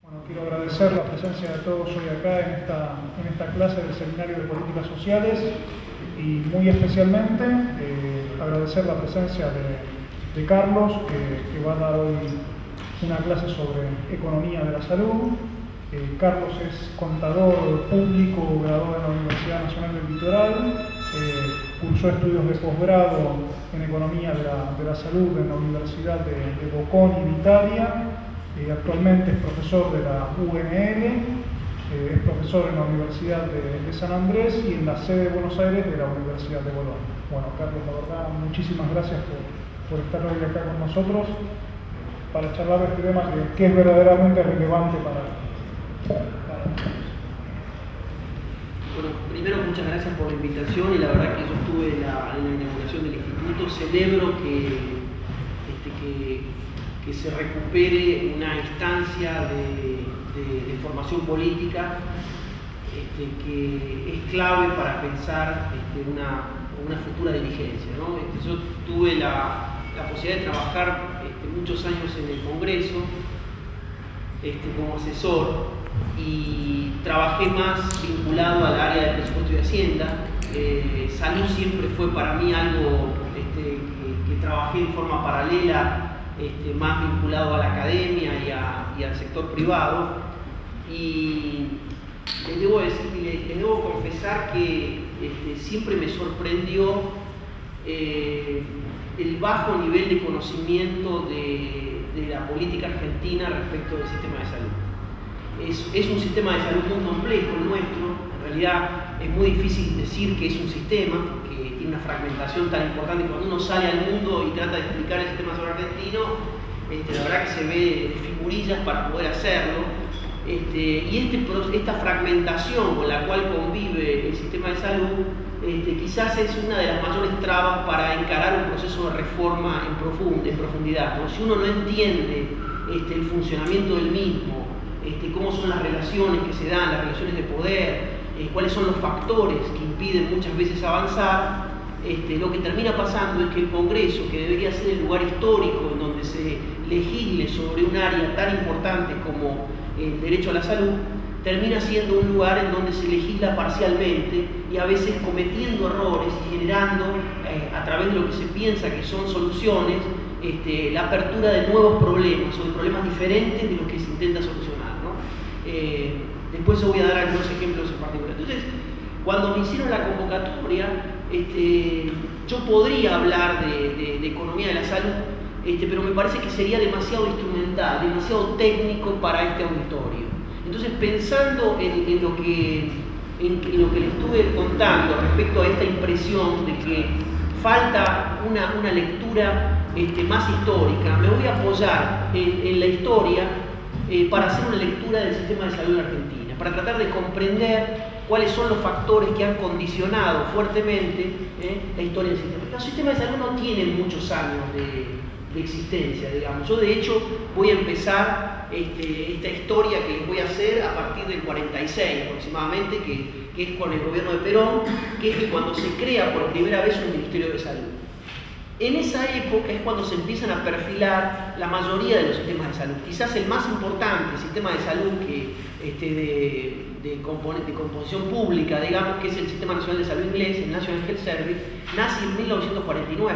Bueno, quiero agradecer la presencia de todos hoy acá en esta clase del Seminario de Políticas Sociales y muy especialmente agradecer la presencia de Carlos, que va a dar hoy una clase sobre economía de la salud. Carlos es contador público, graduado en la Universidad Nacional del Litoral, cursó estudios de posgrado en economía de la salud en la Universidad de Bocconi en Italia. Actualmente es profesor de la UNL, es profesor en la Universidad de San Andrés y en la sede de Buenos Aires de la Universidad de Bolonia. Bueno, Carlos, la verdad, muchísimas gracias por estar hoy acá con nosotros para charlar de este tema que es verdaderamente relevante para nosotros. Bueno, primero muchas gracias por la invitación y la verdad que yo estuve en la inauguración del instituto. Celebro que se recupere una instancia de formación política que es clave para pensar una futura dirigencia, ¿no? Yo tuve la posibilidad de trabajar muchos años en el Congreso como asesor y trabajé más vinculado al área de presupuesto y Hacienda. Salud siempre fue para mí algo que trabajé en forma paralela, más vinculado a la academia y al sector privado. Y les debo confesar que siempre me sorprendió el bajo nivel de conocimiento de la política argentina respecto del sistema de salud. Es un sistema de salud muy complejo el nuestro. En realidad es muy difícil decir que es un sistema que tiene una fragmentación tan importante. Cuando uno sale al mundo y trata de explicar el sistema de salud argentino, la verdad que se ve de figurillas para poder hacerlo. Esta fragmentación con la cual convive el sistema de salud quizás es una de las mayores trabas para encarar un proceso de reforma en profundidad. Porque si uno no entiende el funcionamiento del mismo, cómo son las relaciones que se dan, las relaciones de poder, cuáles son los factores que impiden muchas veces avanzar, lo que termina pasando es que el Congreso, que debería ser el lugar histórico en donde se legisle sobre un área tan importante como el derecho a la salud, termina siendo un lugar en donde se legisla parcialmente y a veces cometiendo errores y generando, a través de lo que se piensa que son soluciones, la apertura de nuevos problemas o de problemas diferentes de los que se intenta solucionar, ¿no? Después os voy a dar algunos ejemplos en particular. Entonces, cuando me hicieron la convocatoria, yo podría hablar de economía de la salud, pero me parece que sería demasiado instrumental, demasiado técnico para este auditorio. Entonces, pensando en lo que le estuve contando respecto a esta impresión de que falta una lectura más histórica, me voy a apoyar en la historia para hacer una lectura del sistema de salud en Argentina, para tratar de comprender cuáles son los factores que han condicionado fuertemente la historia del sistema. El sistema de salud no tiene muchos años de existencia, digamos. Yo, de hecho, voy a empezar esta historia que les voy a hacer a partir del 46 aproximadamente, que es con el gobierno de Perón, que es cuando se crea por primera vez un Ministerio de Salud. En esa época es cuando se empiezan a perfilar la mayoría de los sistemas de salud. Quizás el más importante sistema de salud de composición pública, digamos, que es el Sistema Nacional de Salud Inglés, el National Health Service, nace en 1949.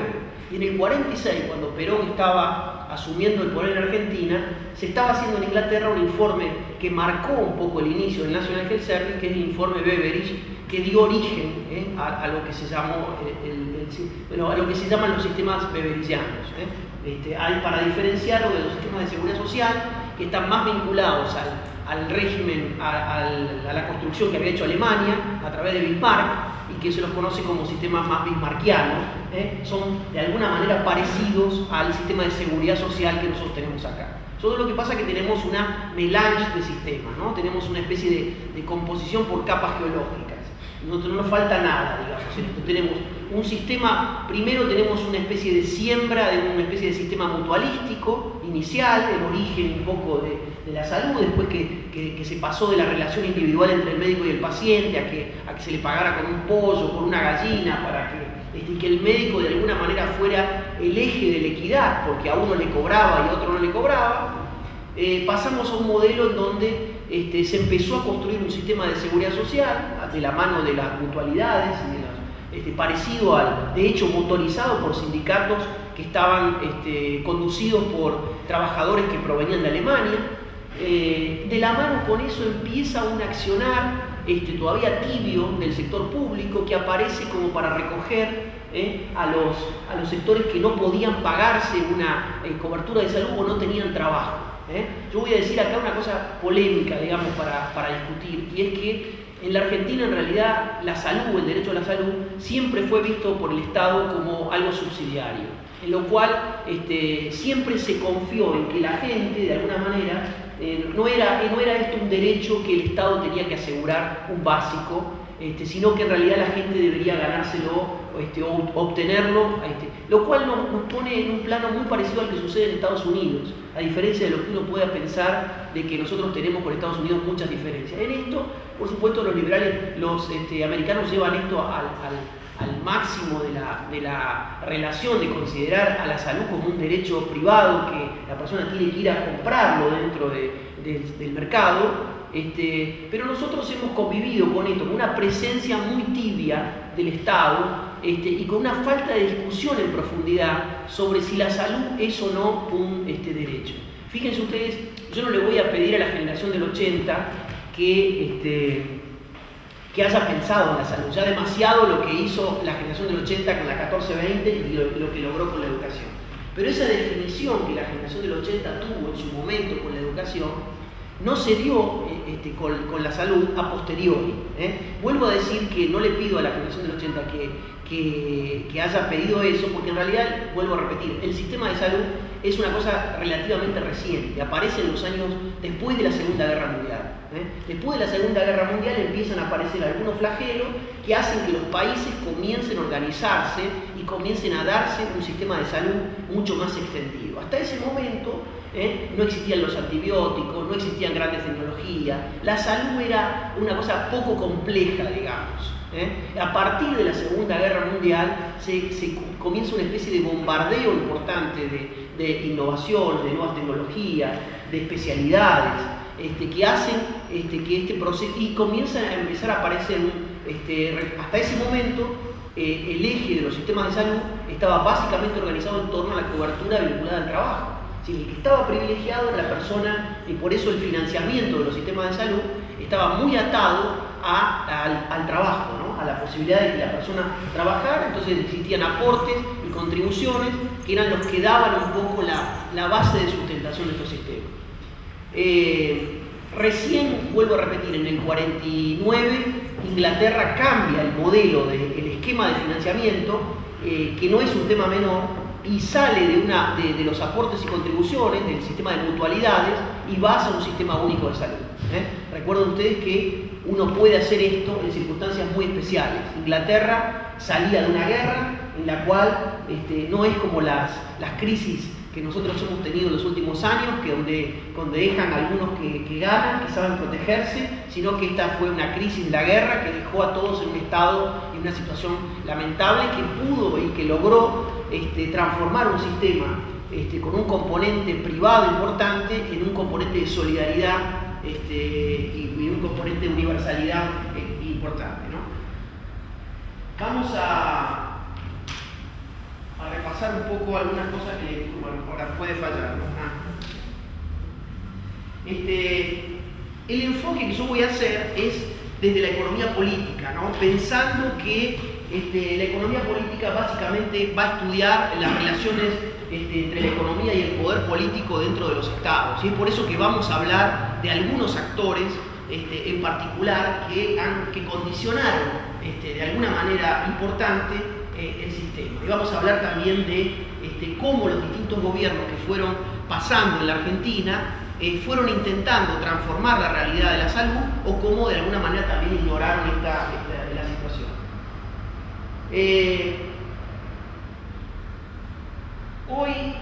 Y en el 46, cuando Perón estaba asumiendo el poder en Argentina, se estaba haciendo en Inglaterra un informe que marcó un poco el inicio del National Health Service, que es el informe Beveridge, que dio origen a lo que se llamó a lo que se llaman los sistemas beveridgianos. Para diferenciarlo de los sistemas de seguridad social, que están más vinculados al régimen, a la construcción que había hecho Alemania a través de Bismarck, y que se los conoce como sistemas más bismarckianos, son de alguna manera parecidos al sistema de seguridad social que nosotros tenemos acá. Solo lo que pasa es que tenemos una melange de sistemas, ¿no? Tenemos una especie de composición por capas geológicas. Nosotros no nos falta nada, digamos. Tenemos un sistema, primero tenemos una especie de siembra, de una especie de sistema mutualístico inicial, el origen un poco de la salud, después que se pasó de la relación individual entre el médico y el paciente a que se le pagara con un pollo, con una gallina, para que el médico de alguna manera fuera el eje de la equidad, porque a uno le cobraba y a otro no le cobraba. pasamos a un modelo en donde se empezó a construir un sistema de seguridad social de la mano de las mutualidades, parecido al, de hecho, motorizado por sindicatos que estaban conducidos por trabajadores que provenían de Alemania. De la mano con eso empieza un accionar todavía tibio del sector público que aparece como para recoger a los sectores que no podían pagarse una cobertura de salud o no tenían trabajo. Yo voy a decir acá una cosa polémica, digamos, para discutir, y es que en la Argentina en realidad la salud, el derecho a la salud, siempre fue visto por el Estado como algo subsidiario, en lo cual siempre se confió en que la gente, de alguna manera, no era esto un derecho que el Estado tenía que asegurar, un básico, sino que en realidad la gente debería ganárselo o obtenerlo, lo cual nos pone en un plano muy parecido al que sucede en Estados Unidos, a diferencia de lo que uno pueda pensar de que nosotros tenemos con Estados Unidos muchas diferencias. En esto, por supuesto, los liberales, los americanos llevan esto al máximo de la relación de considerar a la salud como un derecho privado que la persona tiene que ir a comprarlo dentro del mercado. Pero nosotros hemos convivido con esto, con una presencia muy tibia del Estado y con una falta de discusión en profundidad sobre si la salud es o no un derecho. Fíjense ustedes, yo no le voy a pedir a la generación del 80 que haya pensado en la salud, ya demasiado lo que hizo la generación del 80 con la 1420 y lo que logró con la educación. Pero esa definición que la generación del 80 tuvo en su momento con la educación, no se dio con la salud a posteriori. Vuelvo a decir que no le pido a la generación del 80 que haya pedido eso, porque en realidad, vuelvo a repetir, el sistema de salud es una cosa relativamente reciente, aparece en los años después de la Segunda Guerra Mundial. Después de la Segunda Guerra Mundial empiezan a aparecer algunos flagelos que hacen que los países comiencen a organizarse y comiencen a darse un sistema de salud mucho más extendido. Hasta ese momento no existían los antibióticos, no existían grandes tecnologías, la salud era una cosa poco compleja, digamos. A partir de la Segunda Guerra Mundial se comienza una especie de bombardeo importante de innovación, de nuevas tecnologías, de especialidades, que hacen que este proceso, y comienza a empezar a aparecer, hasta ese momento, el eje de los sistemas de salud estaba básicamente organizado en torno a la cobertura vinculada al trabajo. El que estaba privilegiado era la persona, y por eso el financiamiento de los sistemas de salud estaba muy atado al trabajo, ¿no? A la posibilidad de que la persona trabajara. Entonces existían aportes y contribuciones que eran los que daban un poco la base de sustentación de estos sistemas. Recién, vuelvo a repetir, en el 49 Inglaterra cambia el modelo del esquema de financiamiento, que no es un tema menor, y sale de los aportes y contribuciones del sistema de mutualidades y va hacia un sistema único de salud. Recuerden ustedes que uno puede hacer esto en circunstancias muy especiales. Inglaterra salía de una guerra en la cual no es como las crisis que nosotros hemos tenido en los últimos años, que donde dejan algunos que ganan, que saben protegerse, sino que esta fue una crisis de la guerra que dejó a todos en un estado, en una situación lamentable, que pudo y que logró transformar un sistema con un componente privado importante en un componente de solidaridad y un componente de universalidad importante, ¿no? Vamos a repasar un poco algunas cosas que, bueno, ahora puede fallar, ¿no? El enfoque que yo voy a hacer es desde la economía política, ¿no? Pensando que la economía política básicamente va a estudiar las relaciones entre la economía y el poder político dentro de los estados. Y es por eso que vamos a hablar de algunos actores en particular que condicionaron de alguna manera importante el sistema. Y vamos a hablar también de cómo los distintos gobiernos que fueron pasando en la Argentina fueron intentando transformar la realidad de la salud o cómo de alguna manera también ignoraron la situación. Hoy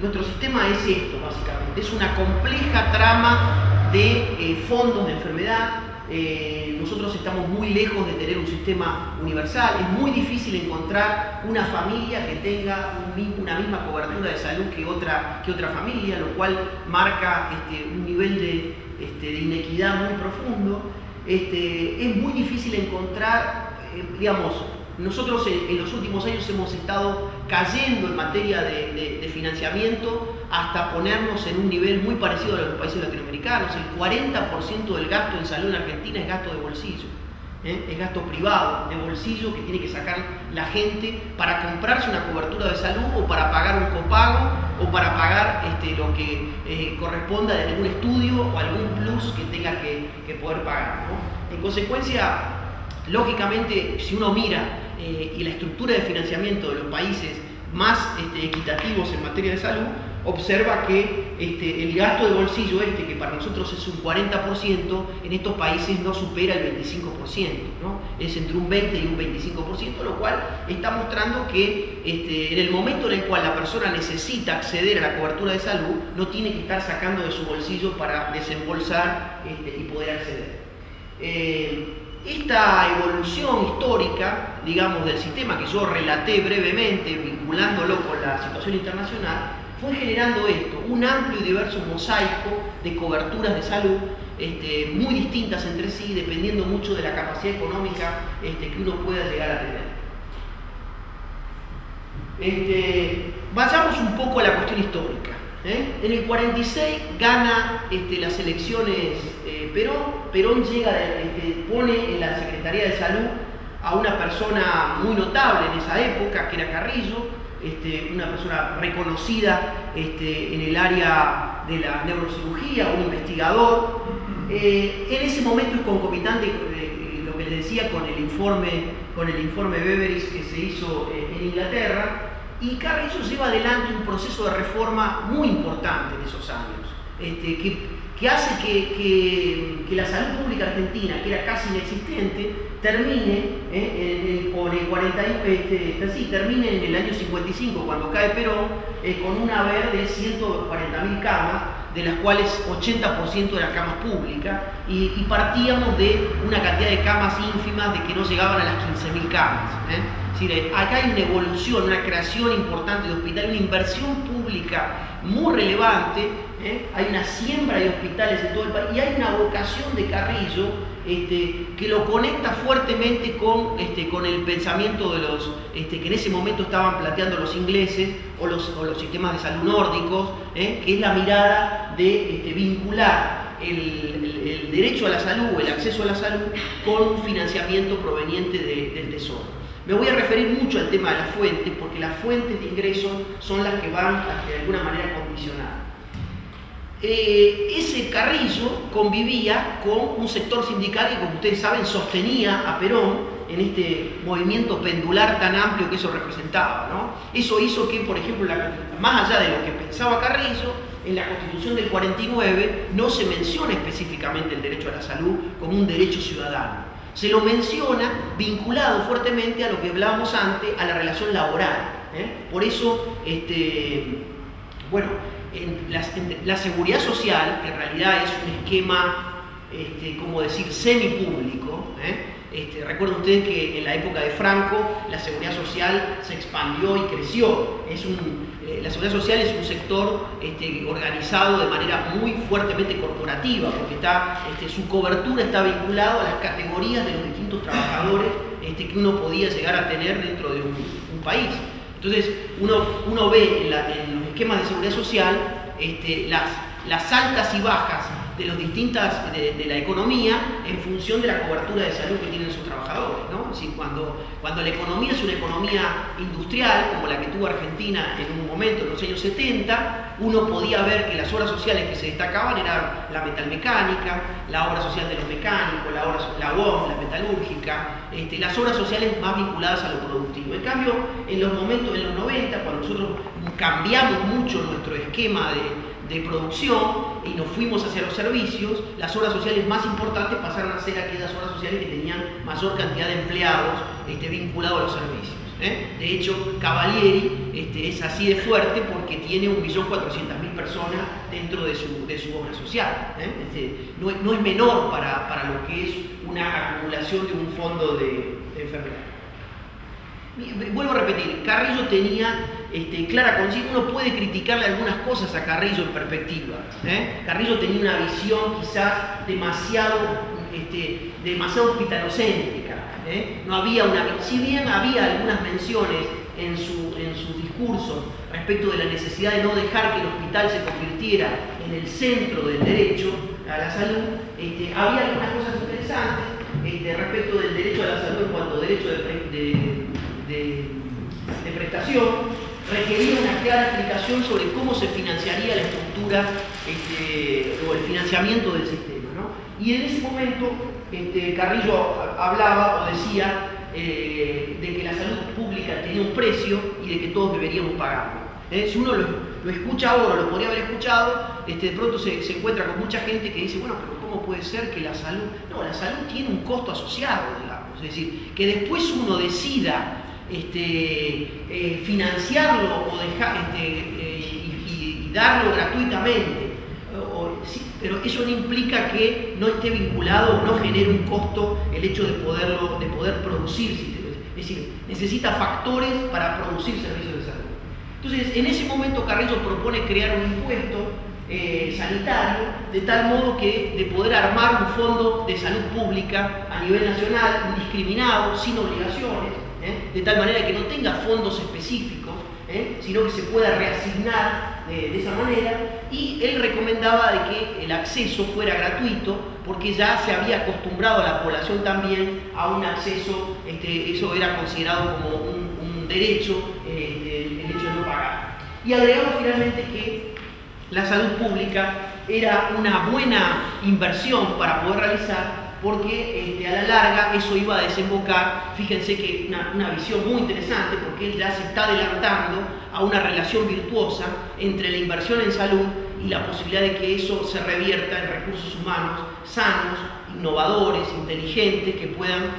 nuestro sistema es esto, básicamente. Es una compleja trama de fondos de enfermedad, nosotros estamos muy lejos de tener un sistema universal. Es muy difícil encontrar una familia que tenga una misma cobertura de salud que otra familia, lo cual marca un nivel de inequidad muy profundo. Es muy difícil encontrar, digamos, nosotros en los últimos años hemos estado cayendo en materia de financiamiento hasta ponernos en un nivel muy parecido a los países latinoamericanos. El 40% del gasto en salud en Argentina es gasto de bolsillo, es gasto privado, de bolsillo, que tiene que sacar la gente para comprarse una cobertura de salud o para pagar un copago o para pagar lo que corresponda de algún estudio o algún plus que tenga que poder pagar, ¿no? En consecuencia, lógicamente, si uno mira y la estructura de financiamiento de los países más equitativos en materia de salud, observa que el gasto de bolsillo que para nosotros es un 40%, en estos países no supera el 25%, ¿no? Es entre un 20 y un 25%, lo cual está mostrando que en el momento en el cual la persona necesita acceder a la cobertura de salud, no tiene que estar sacando de su bolsillo para desembolsar y poder acceder. Esta evolución histórica, digamos, del sistema que yo relaté brevemente, vinculándolo con la situación internacional, fue generando un amplio y diverso mosaico de coberturas de salud, muy distintas entre sí, dependiendo mucho de la capacidad económica que uno pueda llegar a tener. Vayamos un poco a la cuestión histórica. En el 46 gana las elecciones Perón llega, pone en la Secretaría de Salud a una persona muy notable en esa época, que era Carrillo, una persona reconocida en el área de la neurocirugía, un investigador. En ese momento es concomitante lo que les decía con el informe Beveridge que se hizo en Inglaterra, y Carrillo lleva adelante un proceso de reforma muy importante en esos años, que hace que la salud pública argentina, que era casi inexistente, termine termine en el año 55, cuando cae Perón, con un haber de 140.000 camas, de las cuales 80% eran camas públicas, y partíamos de una cantidad de camas ínfimas de que no llegaban a las 15.000 camas. Es decir, acá hay una evolución, una creación importante de hospitales, una inversión pública muy relevante, hay una siembra de hospitales en todo el país, y hay una vocación de Carrillo que lo conecta fuertemente con el pensamiento de los que en ese momento estaban planteando los ingleses o los sistemas de salud nórdicos, que es la mirada de vincular el derecho a la salud o el acceso a la salud con un financiamiento proveniente del Tesoro. Me voy a referir mucho al tema de las fuentes, porque las fuentes de ingresos son las que van de alguna manera a condicionar. Ese Carrillo convivía con un sector sindical que, como ustedes saben, sostenía a Perón en este movimiento pendular tan amplio que eso representaba, ¿no? Eso hizo que, por ejemplo, más allá de lo que pensaba Carrillo, en la Constitución del 49 no se menciona específicamente el derecho a la salud como un derecho ciudadano. Se lo menciona vinculado fuertemente a lo que hablábamos antes, a la relación laboral. Por eso, la seguridad social, que en realidad es un esquema, como decir, semipúblico. Recuerden ustedes que en la época de Franco la seguridad social se expandió y creció. La seguridad social es un sector organizado de manera muy fuertemente corporativa, porque su cobertura está vinculada a las categorías de los distintos trabajadores que uno podía llegar a tener dentro de un país. Entonces uno ve en los esquemas de seguridad social las altas y bajas de los distintas de la economía en función de la cobertura de salud que tienen sus trabajadores, ¿no? Es decir, cuando la economía es una economía industrial, como la que tuvo Argentina en un momento, en los años 70, uno podía ver que las obras sociales que se destacaban eran la metalmecánica, la obra social de los mecánicos, la UOM, la metalúrgica, las obras sociales más vinculadas a lo productivo. En cambio, en los 90, cuando nosotros cambiamos mucho nuestro esquema de producción y nos fuimos hacia los servicios, las obras sociales más importantes pasaron a ser aquellas obras sociales que tenían mayor cantidad de empleados vinculados a los servicios. De hecho, Cavalieri es así de fuerte porque tiene 1.400.000 personas dentro de su obra social. No es menor para lo que es una acumulación de un fondo de enfermedad. Vuelvo a repetir, Carrillo tenía clara conciencia. Uno puede criticarle algunas cosas a Carrillo en perspectiva. Carrillo tenía una visión quizás demasiado hospitalocéntrica. No había si bien había algunas menciones en sus discursos respecto de la necesidad de no dejar que el hospital se convirtiera en el centro del derecho a la salud, había algunas cosas interesantes respecto del derecho a la salud en cuanto a derecho de prestación. Requería una clara explicación sobre cómo se financiaría la estructura o el financiamiento del sistema, ¿no? Y en ese momento Carrillo hablaba o decía de que la salud pública tenía un precio y de que todos deberíamos pagarlo. Si uno lo escucha ahora, lo podría haber escuchado, de pronto se encuentra con mucha gente que dice, bueno, pero ¿cómo puede ser que la salud? No, la salud tiene un costo asociado, digamos. Es decir, que después uno decida financiarlo o dejar y darlo gratuitamente, sí, pero eso no implica que no esté vinculado o no genere un costo el hecho de poder producir. Es decir, necesita factores para producir servicios de salud. Entonces, en ese momento Carrillo propone crear un impuesto sanitario, de tal modo que de poder armar un fondo de salud pública a nivel nacional, indiscriminado, sin obligaciones, de tal manera que no tenga fondos específicos, sino que se pueda reasignar de esa manera, y él recomendaba de que el acceso fuera gratuito, porque ya se había acostumbrado a la población también a un acceso, eso era considerado como un derecho, el hecho de no pagar. Y agregaba finalmente que la salud pública era una buena inversión para poder realizar, porque a la larga eso iba a desembocar, fíjense que una visión muy interesante, porque él ya se está adelantando a una relación virtuosa entre la inversión en salud y la posibilidad de que eso se revierta en recursos humanos sanos, innovadores, inteligentes, que puedan,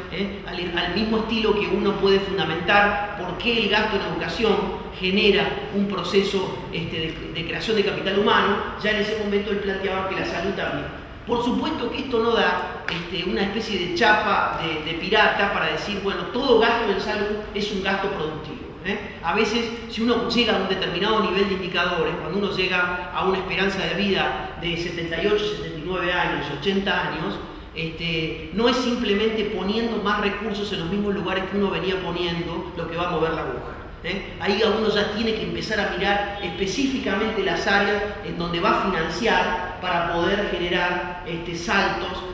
al mismo estilo que uno puede fundamentar por qué el gasto en educación genera un proceso de creación de capital humano, ya en ese momento él planteaba que la salud también. Por supuesto que esto no da una especie de chapa de pirata para decir, bueno, todo gasto en salud es un gasto productivo. A veces, si uno llega a un determinado nivel de indicadores, cuando uno llega a una esperanza de vida de 78, 79 años, 80 años, no es simplemente poniendo más recursos en los mismos lugares que uno venía poniendo lo que va a mover la aguja. Ahí uno ya tiene que empezar a mirar específicamente las áreas en donde va a financiar para poder generar saltos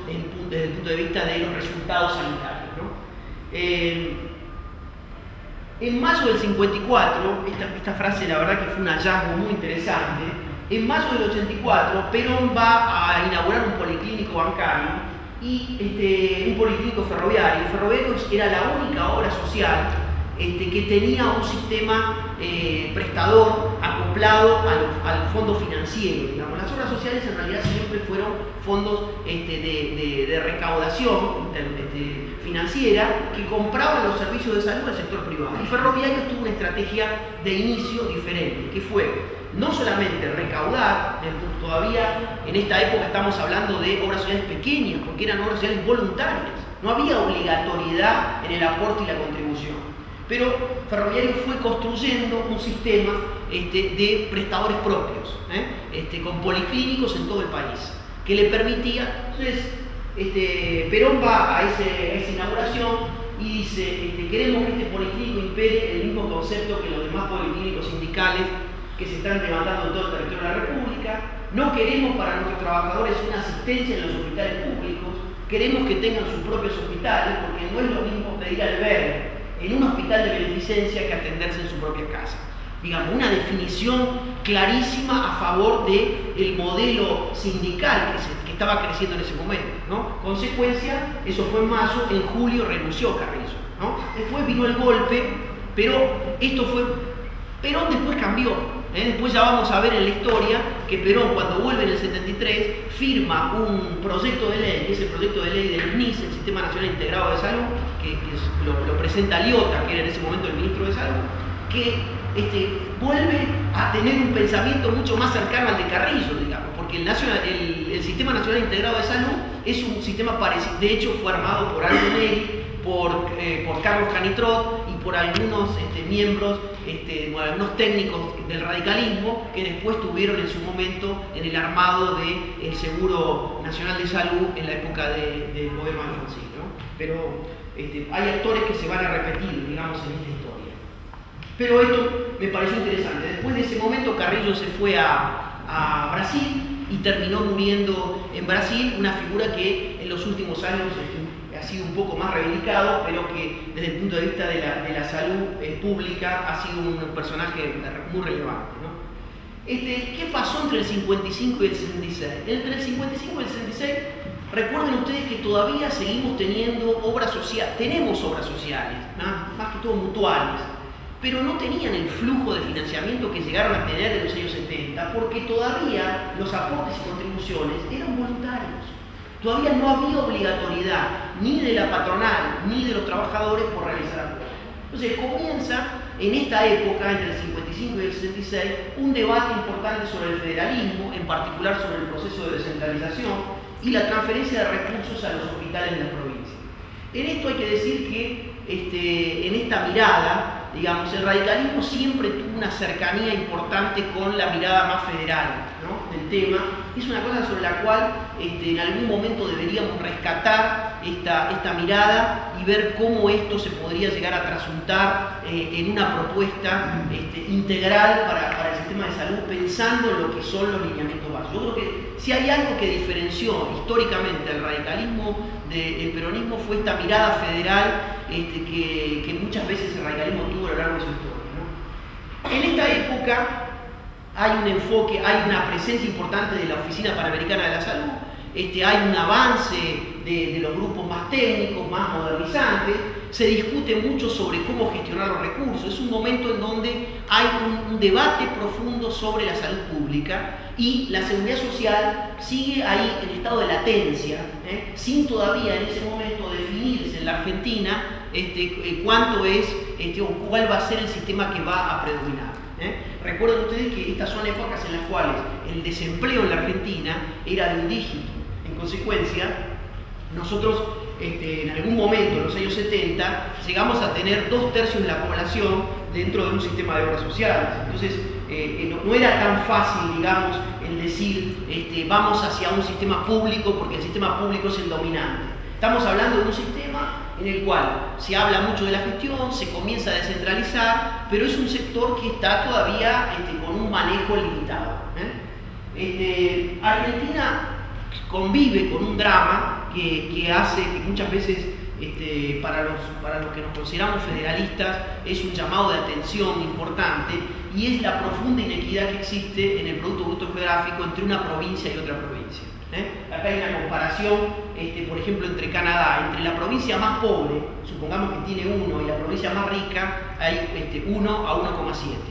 desde el punto de vista de los resultados sanitarios, ¿no? En mayo del 54, esta frase la verdad que fue un hallazgo muy interesante, en mayo del 84 Perón va a inaugurar un policlínico bancario y un policlínico ferroviario. Ferroviario era la única obra social que tenía un sistema prestador acoplado al fondo financiero. Digamos. Las obras sociales en realidad siempre fueron fondos de recaudación financiera que compraban los servicios de salud al sector privado. Y Ferroviario tuvo una estrategia de inicio diferente, que fue no solamente recaudar, todavía en esta época estamos hablando de obras sociales pequeñas, porque eran obras sociales voluntarias, no había obligatoriedad en el aporte y la contribución. Pero Ferroviario fue construyendo un sistema de prestadores propios, con policlínicos en todo el país, que le permitía. Entonces, Perón va a esa inauguración y dice, queremos que este policlínico impere el mismo concepto que los demás policlínicos sindicales que se están levantando en todo el territorio de la República. No queremos para nuestros trabajadores una asistencia en los hospitales públicos, queremos que tengan sus propios hospitales, porque no es lo mismo pedir albergue en un hospital de beneficencia que atenderse en su propia casa. Digamos, una definición clarísima a favor del modelo sindical que estaba creciendo en ese momento, ¿no? Consecuencia, eso fue en mayo, en julio renunció Carrillo, ¿no? Después vino el golpe, pero esto fue... Perón después cambió, Después ya vamos a ver en la historia que Perón, cuando vuelve en el 73, firma un proyecto de ley, que es el proyecto de ley del SNIS, el Sistema Nacional Integrado de Salud, que lo presenta Liotta, que era en ese momento el ministro de Salud, que vuelve a tener un pensamiento mucho más cercano al de Carrillo, digamos, porque el Sistema Nacional Integrado de Salud es un sistema parecido, de hecho fue armado por Aldo Neri, por Carlos Canitrot y por algunos miembros, algunos técnicos del radicalismo que después tuvieron en su momento en el armado del Seguro Nacional de Salud en la época del gobierno de Alfonsín, ¿no? Pero hay actores que se van a repetir, digamos, en esta historia. Pero esto me pareció interesante. Después de ese momento Carrillo se fue a Brasil y terminó muriendo en Brasil, una figura que en los últimos años ha sido un poco más reivindicado, pero que desde el punto de vista de la salud pública ha sido un personaje muy relevante, ¿no? ¿Qué pasó entre el 55 y el 66? Entre el 55 y el 66, recuerden ustedes que todavía seguimos teniendo obras sociales, tenemos obras sociales, ¿no? Más que todo mutuales, pero no tenían el flujo de financiamiento que llegaron a tener en los años 70, porque todavía los aportes y contribuciones eran voluntarios. Todavía no había obligatoriedad ni de la patronal ni de los trabajadores por realizar aportes. Entonces comienza en esta época, entre el 55 y el 66, un debate importante sobre el federalismo, en particular sobre el proceso de descentralización y la transferencia de recursos a los hospitales de la provincia. En esto hay que decir que en esta mirada, digamos, el radicalismo siempre tuvo una cercanía importante con la mirada más federal, ¿no?, del tema. Es una cosa sobre la cual en algún momento deberíamos rescatar esta mirada y ver cómo esto se podría llegar a trasuntar en una propuesta integral para el sistema de salud, pensando en lo que son los lineamientos básicos. Yo creo que si hay algo que diferenció históricamente al radicalismo del peronismo fue esta mirada federal que muchas veces el radicalismo tuvo a lo largo de su historia, ¿no? En esta época hay un enfoque, hay una presencia importante de la Oficina Panamericana de la Salud, hay un avance de los grupos más técnicos, más modernizantes, se discute mucho sobre cómo gestionar los recursos. Es un momento en donde hay un debate profundo sobre la salud pública y la seguridad social sigue ahí en estado de latencia, sin todavía en ese momento definirse en la Argentina cuánto es o cuál va a ser el sistema que va a predominar. Recuerden ustedes que estas son épocas en las cuales el desempleo en la Argentina era de un dígito. En consecuencia, nosotros en algún momento, en los años 70, llegamos a tener 2/3 de la población dentro de un sistema de obras sociales. Entonces, no era tan fácil, digamos, el decir vamos hacia un sistema público porque el sistema público es el dominante. Estamos hablando de un sistema en el cual se habla mucho de la gestión, se comienza a descentralizar, pero es un sector que está todavía con un manejo limitado. Argentina convive con un drama que hace que muchas veces para los que nos consideramos federalistas es un llamado de atención importante, y es la profunda inequidad que existe en el Producto Bruto Geográfico entre una provincia y otra provincia. Acá hay una comparación, por ejemplo, entre Canadá, entre la provincia más pobre, supongamos que tiene 1, y la provincia más rica hay 1 a 1,7.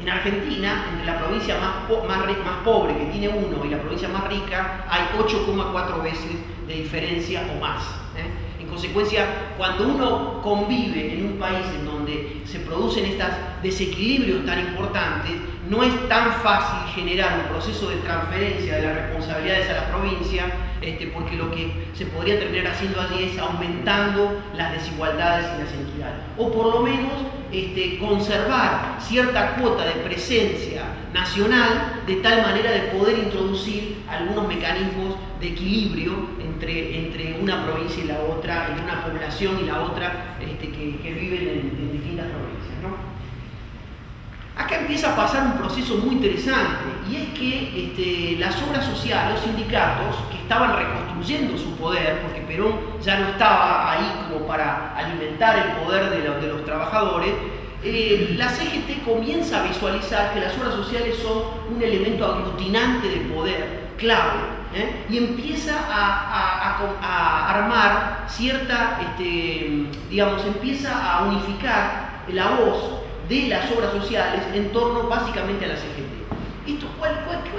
En Argentina, entre la provincia más pobre, que tiene 1, y la provincia más rica, hay 8,4 veces de diferencia o más. En consecuencia, cuando uno convive en un país en donde se producen estos desequilibrios tan importantes, no es tan fácil generar un proceso de transferencia de las responsabilidades a la provincia, porque lo que se podría terminar haciendo allí es aumentando las desigualdades y las inequidades. O por lo menos conservar cierta cuota de presencia nacional de tal manera de poder introducir algunos mecanismos de equilibrio entre una provincia y la otra, entre una población y la otra que viven en distintas provincias, ¿no? Acá empieza a pasar un proceso muy interesante, y es que las obras sociales, los sindicatos que estaban reconstruyendo su poder, porque Perón ya no estaba ahí como para alimentar el poder de los trabajadores, la CGT comienza a visualizar que las obras sociales son un elemento aglutinante de poder, clave, y empieza a armar cierta, empieza a unificar la voz de las obras sociales en torno básicamente a la CGT. ¿Cuál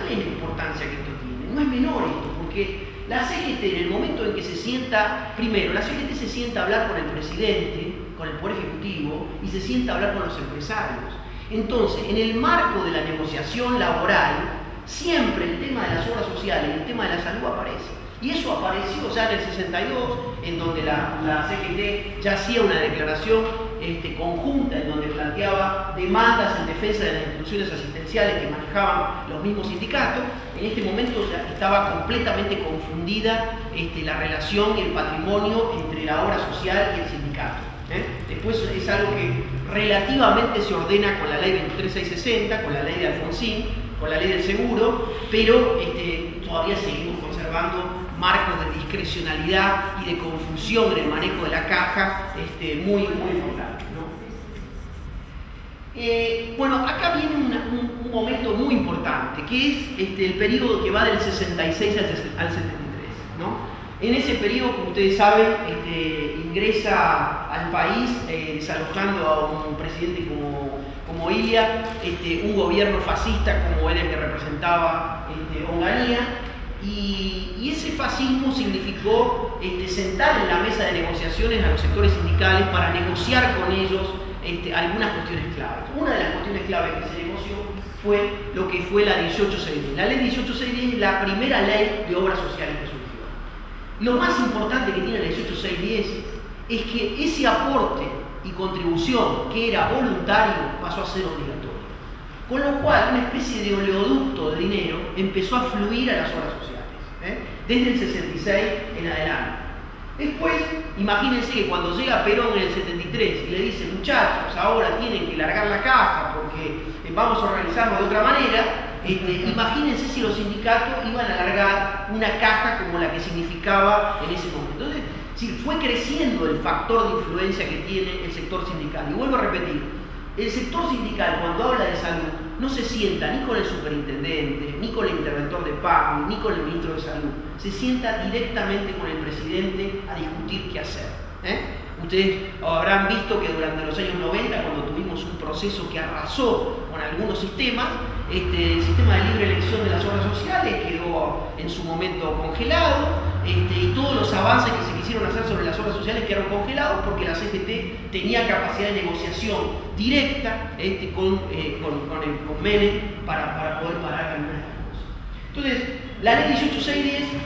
es la importancia que esto tiene? No es menor esto, porque la CGT en el momento en que se sienta, primero, la CGT se sienta a hablar con el presidente, con el Poder Ejecutivo, y se sienta a hablar con los empresarios. Entonces, en el marco de la negociación laboral, siempre el tema de las obras sociales y el tema de la salud aparece. Y eso apareció ya en el 62, en donde la CGT ya hacía una declaración conjunta, en donde planteaba demandas en defensa de las instituciones asistenciales que manejaban los mismos sindicatos. En este momento ya estaba completamente confundida la relación y el patrimonio entre la obra social y el sindicato. Después es algo que relativamente se ordena con la ley 23660, con la ley de Alfonsín, con la ley del seguro, pero todavía seguimos conservando marcos de discrecionalidad y de confusión en el manejo de la caja muy importantes, ¿no? Bueno, acá viene un momento muy importante, que es el periodo que va del 66 al 73, ¿no? En ese periodo, como ustedes saben, ingresa al país, desalojando a un presidente como Ilia, un gobierno fascista como era el que representaba Onganía, y ese fascismo significó sentar en la mesa de negociaciones a los sectores sindicales para negociar con ellos algunas cuestiones claves. Una de las cuestiones claves que se negoció fue lo que fue la 18610. La ley 18610 es la primera ley de obras sociales que surgió. Lo más importante que tiene la 18610 es que ese aporte y contribución que era voluntario pasó a ser obligatorio. Con lo cual, una especie de oleoducto de dinero empezó a fluir a las obras sociales, desde el 66 en adelante. Después, imagínense que cuando llega Perón en el 73 y le dice, muchachos, ahora tienen que largar la caja porque vamos a organizarlo de otra manera, imagínense si los sindicatos iban a largar una caja como la que significaba en ese momento. Entonces, sí, fue creciendo el factor de influencia que tiene el sector sindical. Y vuelvo a repetir, el sector sindical cuando habla de salud no se sienta ni con el superintendente, ni con el interventor de PAC, ni con el ministro de salud. Se sienta directamente con el presidente a discutir qué hacer. Ustedes habrán visto que durante los años 90, cuando tuvimos un proceso que arrasó con algunos sistemas, el sistema de libre elección de las obras sociales quedó en su momento congelado, y todos los avances que se quisieron hacer sobre las obras sociales quedaron congelados porque la CGT tenía capacidad de negociación directa con Menem para poder parar algunas de las cosas. Entonces, la ley 18610,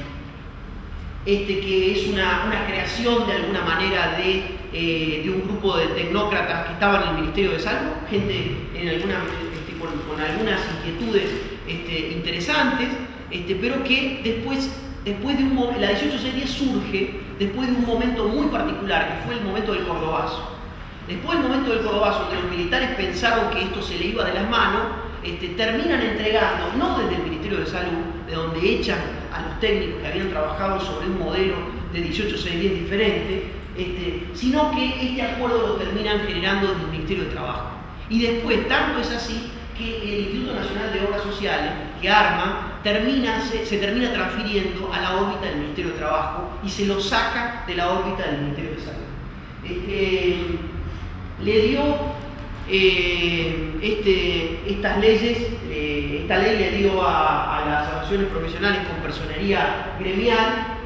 que es una creación de alguna manera de un grupo de tecnócratas que estaban en el Ministerio de Salud, gente con algunas inquietudes interesantes, pero que después de la 18610 surge después de un momento muy particular, que fue el momento del Cordobazo. Después del momento del Cordobazo, donde los militares pensaron que esto se le iba de las manos, terminan entregando, no desde el Ministerio de Salud, de donde echan a los técnicos que habían trabajado sobre un modelo de 18610 diferente, sino que este acuerdo lo terminan generando desde el Ministerio de Trabajo. Y después, tanto es así, que el Instituto Nacional de Obras Sociales, que arman, se termina transfiriendo a la órbita del Ministerio de Trabajo y se lo saca de la órbita del Ministerio de Salud. Le dio estas leyes, esta ley le dio a las asociaciones profesionales con personería gremial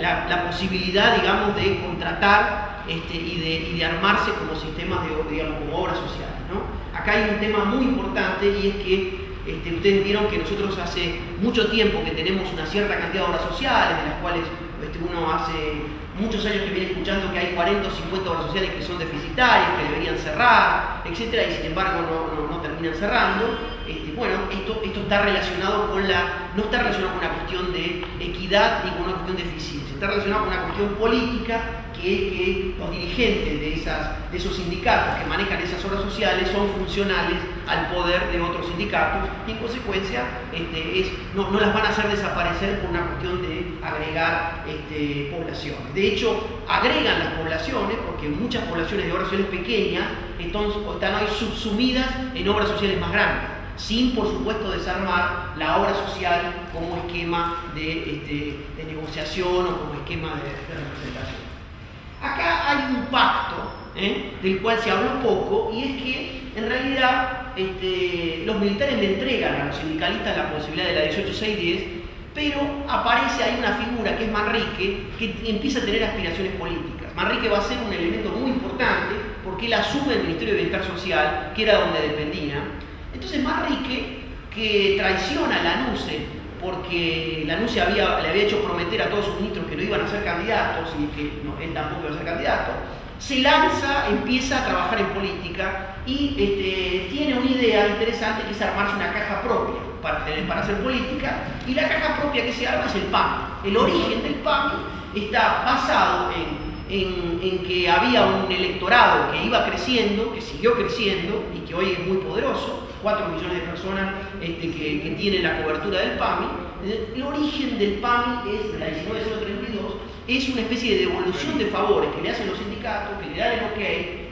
la posibilidad, digamos, de contratar y de armarse como sistemas como obras sociales, ¿no? Acá hay un tema muy importante, y es que ustedes vieron que nosotros hace mucho tiempo que tenemos una cierta cantidad de obras sociales, de las cuales uno hace muchos años que viene escuchando que hay 40 o 50 obras sociales que son deficitarias, que deberían cerrar, etcétera, y sin embargo no terminan cerrando. Bueno, esto está relacionado no está relacionado con una cuestión de equidad ni con una cuestión de eficiencia, está relacionado con una cuestión política, que es que los dirigentes de esos sindicatos que manejan esas obras sociales son funcionales al poder de otros sindicatos, y en consecuencia no las van a hacer desaparecer por una cuestión de agregar poblaciones. De hecho, agregan las poblaciones porque muchas poblaciones de obras sociales pequeñas están hoy subsumidas en obras sociales más grandes, sin, por supuesto, desarmar la obra social como esquema de negociación o como esquema de representación. Acá hay un pacto del cual se habló poco, y es que en realidad los militares le entregan a los sindicalistas la posibilidad de la 18-6-10, pero aparece ahí una figura que es Manrique, que empieza a tener aspiraciones políticas. Manrique va a ser un elemento muy importante porque él asume el Ministerio de Bienestar Social, que era donde dependía. Entonces Manrique, que traiciona a Lanusse, porque Lanusse le había hecho prometer a todos sus ministros que no iban a ser candidatos y que él tampoco iba a ser candidato, se lanza, empieza a trabajar en política y tiene una idea interesante, que es armarse una caja propia para hacer política, y la caja propia que se arma es el PAMI. El origen del PAMI está basado en que había un electorado que iba creciendo, que siguió creciendo y que hoy es muy poderoso, 4 millones de personas que tienen la cobertura del PAMI. El origen del PAMI es de la 19.032, es una especie de devolución de favores que le hacen los sindicatos, que le dan el ok,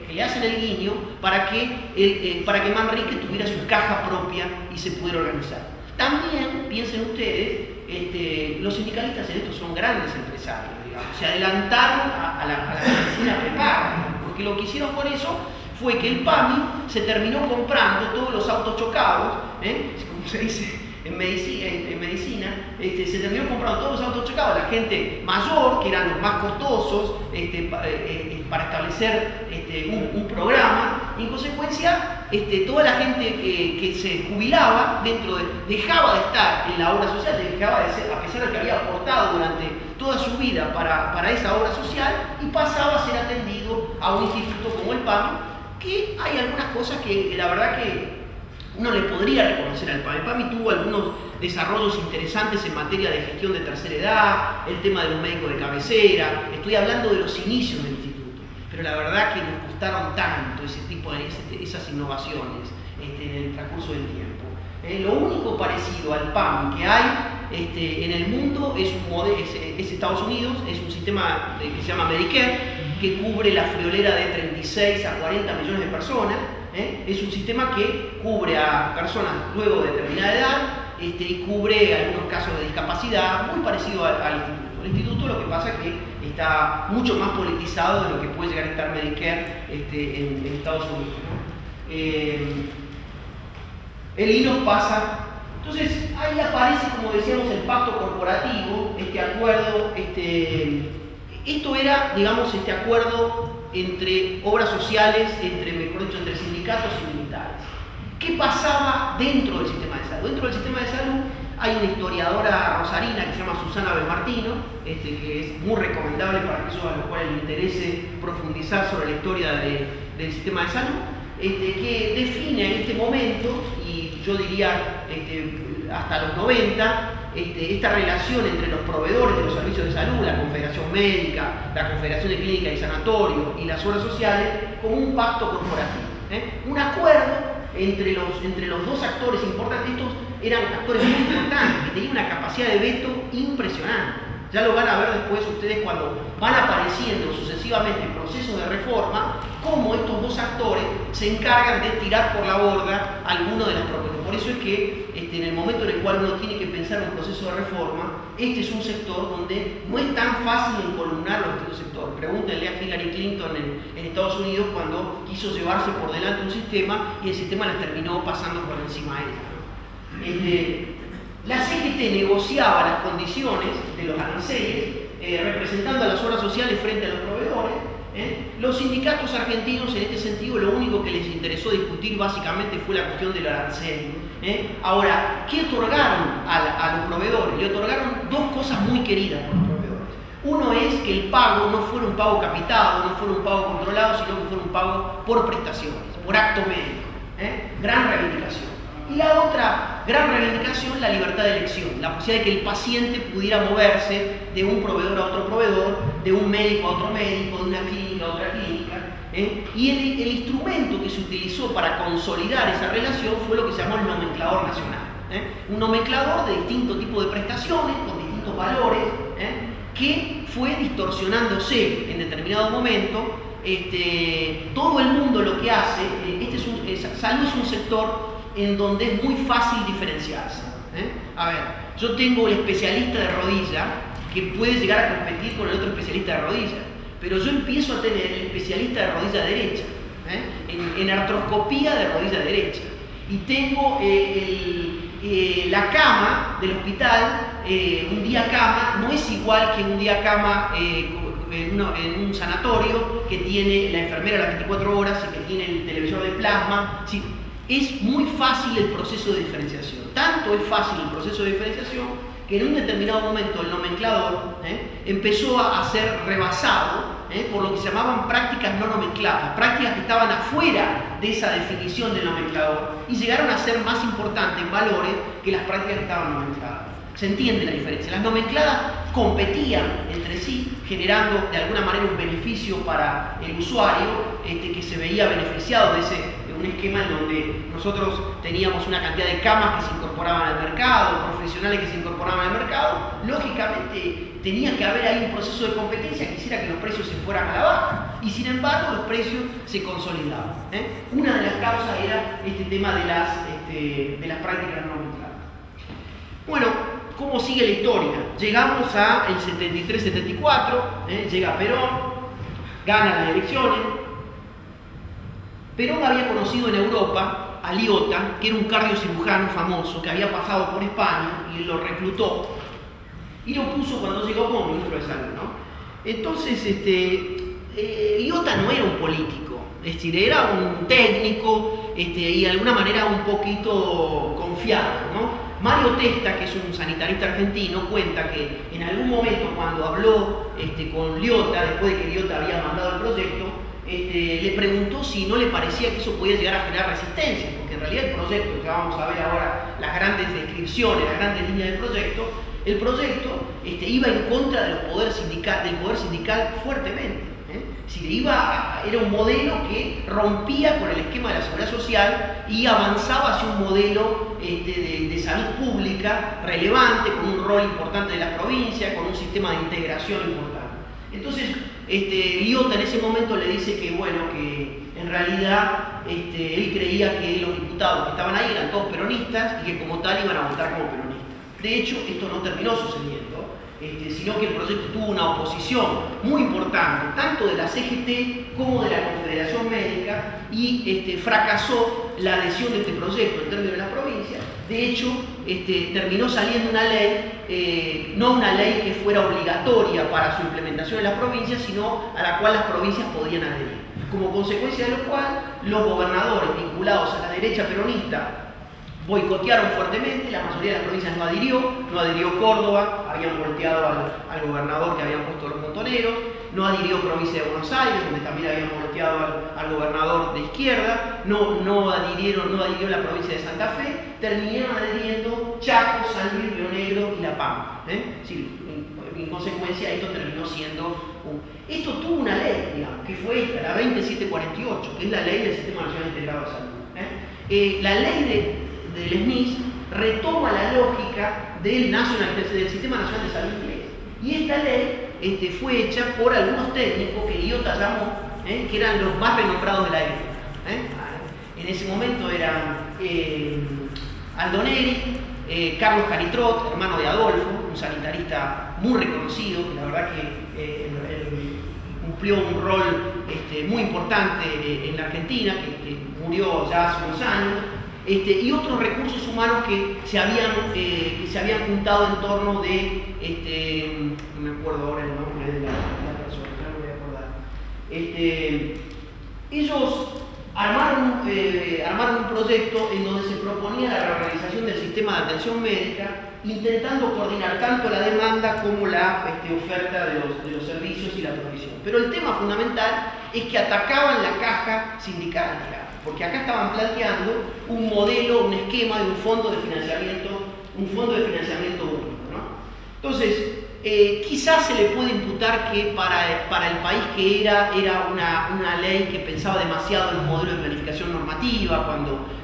que le hacen el guiño para que Manrique tuviera su caja propia y se pudiera organizar. También, piensen ustedes, los sindicalistas en esto son grandes empresarios, digamos, se adelantaron a la medicina prepaga, porque lo que hicieron con eso fue que el PAMI se terminó comprando todos los autos chocados, como se dice en medicina, se terminó comprando todos los autos chocados, la gente mayor, que eran los más costosos, para establecer un programa, y en consecuencia toda la gente que se jubilaba dejaba de estar en la obra social, dejaba de ser, a pesar de que había aportado durante toda su vida para esa obra social, y pasaba a ser atendido a un instituto como el PAMI, que hay algunas cosas que la verdad que uno le podría reconocer al PAMI. El PAMI tuvo algunos desarrollos interesantes en materia de gestión de tercera edad, el tema de los médicos de cabecera. Estoy hablando de los inicios del instituto, pero la verdad que nos costaron tanto esas innovaciones en el transcurso del tiempo. Lo único parecido al PAMI que hay en el mundo es Estados Unidos, es un sistema que se llama Medicare, que cubre la friolera de 36 a 40 millones de personas. Es un sistema que cubre a personas luego de determinada edad y cubre algunos casos de discapacidad, muy parecido al instituto. El instituto, lo que pasa es que está mucho más politizado de lo que puede llegar a estar Medicare en Estados Unidos, ¿no? El INOS pasa. Entonces ahí aparece, como decíamos, el pacto corporativo, este acuerdo, esto era, digamos, este acuerdo entre obras sociales, mejor dicho, entre sindicatos y militares. ¿Qué pasaba dentro del sistema de salud? Dentro del sistema de salud hay una historiadora rosarina que se llama Susana Belmartino, que es muy recomendable para aquellos a los cuales les interese profundizar sobre la historia del sistema de salud, que define en este momento, y yo diría hasta los 90, esta relación entre los proveedores de los servicios de salud, la Confederación Médica, la Confederación de Clínicas y Sanatorios y las obras sociales, como un pacto corporativo. Un acuerdo entre los dos actores importantes. Estos eran actores muy importantes, que tenían una capacidad de veto impresionante. Ya lo van a ver después ustedes cuando van apareciendo sucesivamente procesos de reforma, cómo estos dos actores se encargan de tirar por la borda alguno de las propuestas. Por eso es que en el momento en el cual uno tiene que pensar un proceso de reforma, este es un sector donde no es tan fácil encolumnar los distintos sectores. Pregúntenle a Hillary Clinton en Estados Unidos cuando quiso llevarse por delante un sistema y el sistema la terminó pasando por encima a ella, ¿no? La CGT negociaba las condiciones de los aranceles, representando a las obras sociales frente a los proveedores. Los sindicatos argentinos, en este sentido, lo único que les interesó discutir básicamente fue la cuestión del arancel. Ahora, ¿qué otorgaron a los proveedores? Le otorgaron dos cosas muy queridas por los proveedores. Uno es que el pago no fuera un pago capitado, no fuera un pago controlado, sino que fuera un pago por prestaciones, por acto médico. Gran reivindicación. Y la otra gran reivindicación, la libertad de elección, la posibilidad de que el paciente pudiera moverse de un proveedor a otro proveedor, de un médico a otro médico, de una clínica a otra clínica. Y el instrumento que se utilizó para consolidar esa relación fue lo que se llamó el nomenclador nacional. Un nomenclador de distintos tipos de prestaciones, con distintos valores, que fue distorsionándose en determinado momento. Todo el mundo lo que hace, salud es un sector en donde es muy fácil diferenciarse. A ver, yo tengo el especialista de rodilla que puede llegar a competir con el otro especialista de rodilla, pero yo empiezo a tener el especialista de rodilla derecha, en artroscopía de rodilla derecha. Y tengo la cama del hospital, un día cama, no es igual que un día cama en un sanatorio que tiene la enfermera las 24 horas y que tiene el televisor de plasma. Sí, es muy fácil el proceso de diferenciación. Tanto es fácil el proceso de diferenciación que en un determinado momento el nomenclador empezó a ser rebasado por lo que se llamaban prácticas no nomencladas, prácticas que estaban afuera de esa definición del nomenclador y llegaron a ser más importantes en valores que las prácticas que estaban nomencladas. Se entiende la diferencia. Las nomencladas competían entre sí, generando de alguna manera un beneficio para el usuario que se veía beneficiado de un esquema en donde nosotros teníamos una cantidad de camas que se incorporaban al mercado, profesionales que se incorporaban al mercado. Lógicamente tenía que haber ahí un proceso de competencia que hiciera que los precios se fueran a la baja y sin embargo los precios se consolidaban. Una de las causas era este tema de las prácticas no nomencladas. Bueno, ¿cómo sigue la historia? Llegamos al 73-74, llega Perón, gana las elecciones. Perón había conocido en Europa a Liotta, que era un cardiocirujano famoso que había pasado por España y lo reclutó y lo puso cuando llegó como ministro de Salud, ¿no? Entonces, Liotta no era un político, es decir, era un técnico y de alguna manera un poquito confiado, ¿no? Mario Testa, que es un sanitarista argentino, cuenta que en algún momento cuando habló con Liotta, después de que Liotta había mandado el proyecto, le preguntó si no le parecía que eso podía llegar a generar resistencia, porque en realidad el proyecto, que vamos a ver ahora las grandes descripciones, las grandes líneas del proyecto, el proyecto iba en contra del poder sindical fuertemente. Era un modelo que rompía con el esquema de la seguridad social y avanzaba hacia un modelo de salud pública relevante, con un rol importante de la provincia, con un sistema de integración importante. Entonces, Liotta en ese momento le dice que, bueno, que en realidad él creía que los diputados que estaban ahí eran todos peronistas y que como tal iban a votar como peronistas. De hecho, esto no terminó sucediendo, sino que el proyecto tuvo una oposición muy importante, tanto de la CGT como de la Confederación Médica, y fracasó la adhesión de este proyecto en términos de las provincias. De hecho, terminó saliendo una ley, no una ley que fuera obligatoria para su implementación en las provincias, sino a la cual las provincias podían adherir. Como consecuencia de lo cual, los gobernadores vinculados a la derecha peronista boicotearon fuertemente, la mayoría de las provincias no adhirió Córdoba, habían volteado al gobernador que habían puesto los montoneros, no adhirió provincia de Buenos Aires, donde también habían volteado al gobernador de izquierda, no adhirió la provincia de Santa Fe, terminaron adhiriendo Chaco, San Luis, Río Negro y La Pampa. Sí, en consecuencia esto terminó siendo Esto tuvo una ley, digamos, que fue esta, la 2748, que es la ley del Sistema Nacional Integrado de Salud. La ley del SNIS retoma la lógica del Sistema Nacional de Salud inglés. Y esta ley fue hecha por algunos técnicos que Liotta llamó, que eran los más renombrados de la época. En ese momento eran Aldo Neri, Carlos Canitrot, hermano de Adolfo, un sanitarista muy reconocido, que la verdad que cumplió un rol muy importante en la Argentina, que murió ya hace unos años. Y otros recursos humanos que se habían juntado en torno de, no me acuerdo ahora el nombre de la persona, no me voy a acordar. Ellos armaron un proyecto en donde se proponía la reorganización del sistema de atención médica, intentando coordinar tanto la demanda como la oferta de los servicios y la provisión. Pero el tema fundamental es que atacaban la caja sindical, porque acá estaban planteando un modelo, un esquema de un fondo de financiamiento único, ¿no? Entonces, quizás se le puede imputar que para el país que era una ley que pensaba demasiado en un modelo de planificación normativa,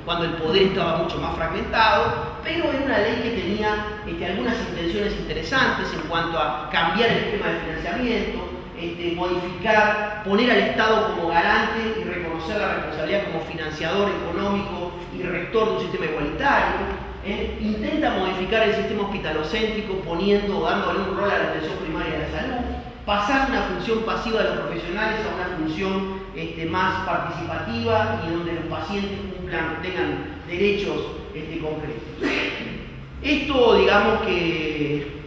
cuando el poder estaba mucho más fragmentado, pero era una ley que tenía algunas intenciones interesantes en cuanto a cambiar el esquema de financiamiento, modificar, poner al Estado como garante y reconocer la responsabilidad como financiador económico y rector de un sistema igualitario. Intenta modificar el sistema hospitalocéntrico dándole un rol a la atención primaria de salud. pasar de una función pasiva de los profesionales a una función más participativa y donde los pacientes tengan derechos concretos. Esto, digamos que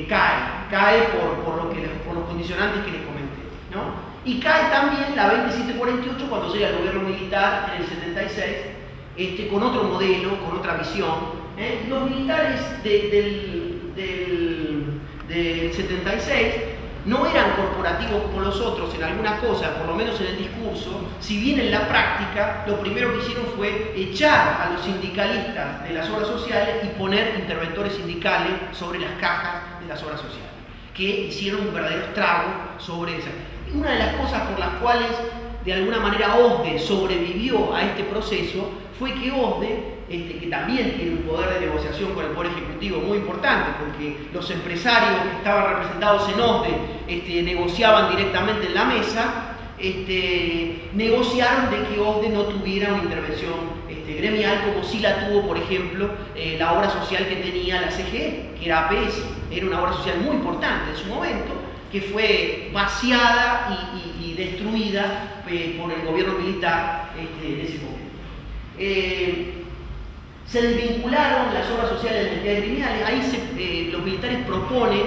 cae por los condicionantes que les comenté, ¿no? Y cae también la 2748 cuando llega el gobierno militar en el 76, con otro modelo, con otra visión. Los militares del 76 no eran corporativos como los otros en algunas cosas, por lo menos en el discurso, si bien en la práctica lo primero que hicieron fue echar a los sindicalistas de las obras sociales y poner interventores sindicales sobre las cajas de las obras sociales, que hicieron un verdadero estrago sobre esa. Una de las cosas por las cuales de alguna manera OSDE sobrevivió a este proceso fue que OSDE, que también tiene un poder de negociación con el Poder Ejecutivo muy importante, porque los empresarios que estaban representados en OSDE negociaban directamente en la mesa, negociaron de que OSDE no tuviera una intervención gremial como sí la tuvo, por ejemplo, la obra social que tenía la CGE, que era APS. Era una obra social muy importante en su momento, que fue vaciada y destruida por el gobierno militar en ese momento. Se desvincularon las obras sociales de las entidades gremiales. Ahí los militares proponen,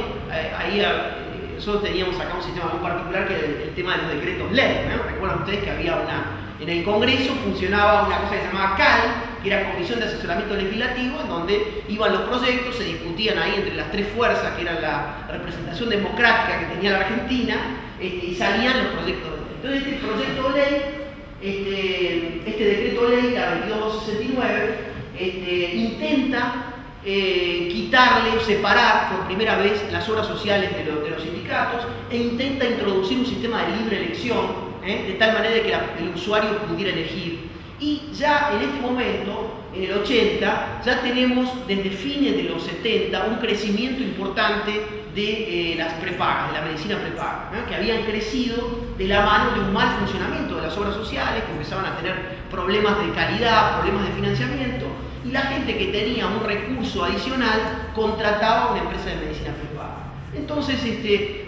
nosotros teníamos acá un sistema muy particular que era el tema de los decretos ley, ¿no? Recuerdan ustedes que había en el Congreso funcionaba una cosa que se llamaba CAL, que era Comisión de Asesoramiento Legislativo, en donde iban los proyectos, se discutían ahí entre las tres fuerzas, que era la representación democrática que tenía la Argentina, y salían los proyectos de ley. Entonces este proyecto de ley, este decreto de ley, la 22269, intenta quitarle, separar por primera vez las obras sociales de los sindicatos e intenta introducir un sistema de libre elección, de tal manera que el usuario pudiera elegir. Y ya en este momento, en el 80, ya tenemos desde fines de los 70 un crecimiento importante de las prepagas, de la medicina prepaga, ¿no? Que habían crecido de la mano de un mal funcionamiento de las obras sociales, que empezaban a tener problemas de calidad, problemas de financiamiento, y la gente que tenía un recurso adicional contrataba a una empresa de medicina prepaga. Entonces,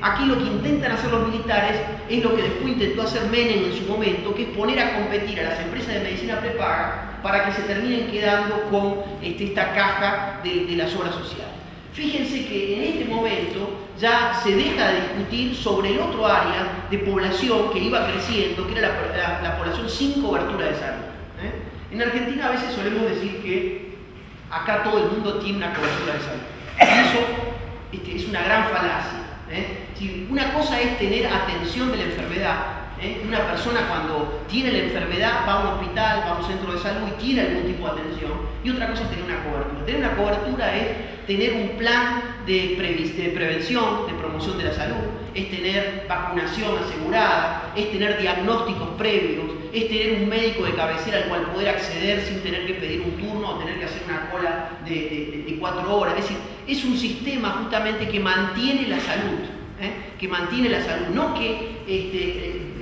aquí lo que intentan hacer los militares es lo que después intentó hacer Menem en su momento, que es poner a competir a las empresas de medicina prepaga para que se terminen quedando con esta caja de las obras sociales. Fíjense que en este momento ya se deja de discutir sobre el otro área de población que iba creciendo, que era la población sin cobertura de salud. En Argentina a veces solemos decir que acá todo el mundo tiene una cobertura de salud. Y eso es una gran falacia. Si una cosa es tener atención de la enfermedad, una persona cuando tiene la enfermedad va a un hospital, va a un centro de salud y tiene algún tipo de atención, y otra cosa es tener una cobertura. Tener una cobertura es tener un plan de prevención, de promoción de la salud, es tener vacunación asegurada, es tener diagnósticos previos, es tener un médico de cabecera al cual poder acceder sin tener que pedir un turno o tener que hacer una cola de 4 horas. Es decir, es un sistema justamente que mantiene la salud, no que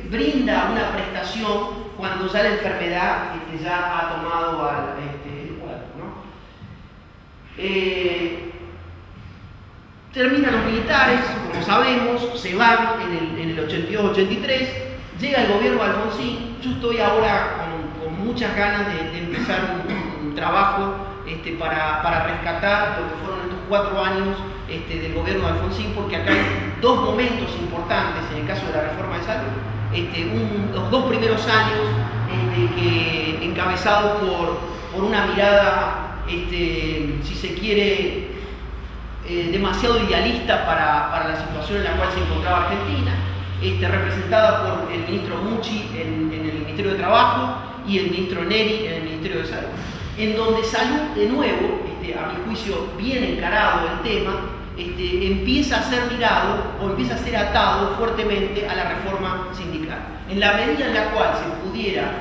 brinda una prestación cuando ya la enfermedad ya ha tomado el cuerpo, ¿no? Terminan los militares, como sabemos, se van en el 82-83, llega el gobierno de Alfonsín. Yo estoy ahora con muchas ganas de empezar un trabajo para rescatar lo que fueron estos 4 años del gobierno de Alfonsín, porque acá hay 2 momentos importantes en el caso de la reforma de salud. Los 2 primeros años encabezados por una mirada, si se quiere, demasiado idealista para la situación en la cual se encontraba Argentina, representada por el ministro Mucci en el Ministerio de Trabajo y el ministro Neri en el Ministerio de Salud, en donde Salud, de nuevo, a mi juicio bien encarado el tema, empieza a ser mirado o empieza a ser atado fuertemente a la reforma sindical. En la medida en la cual se pudiera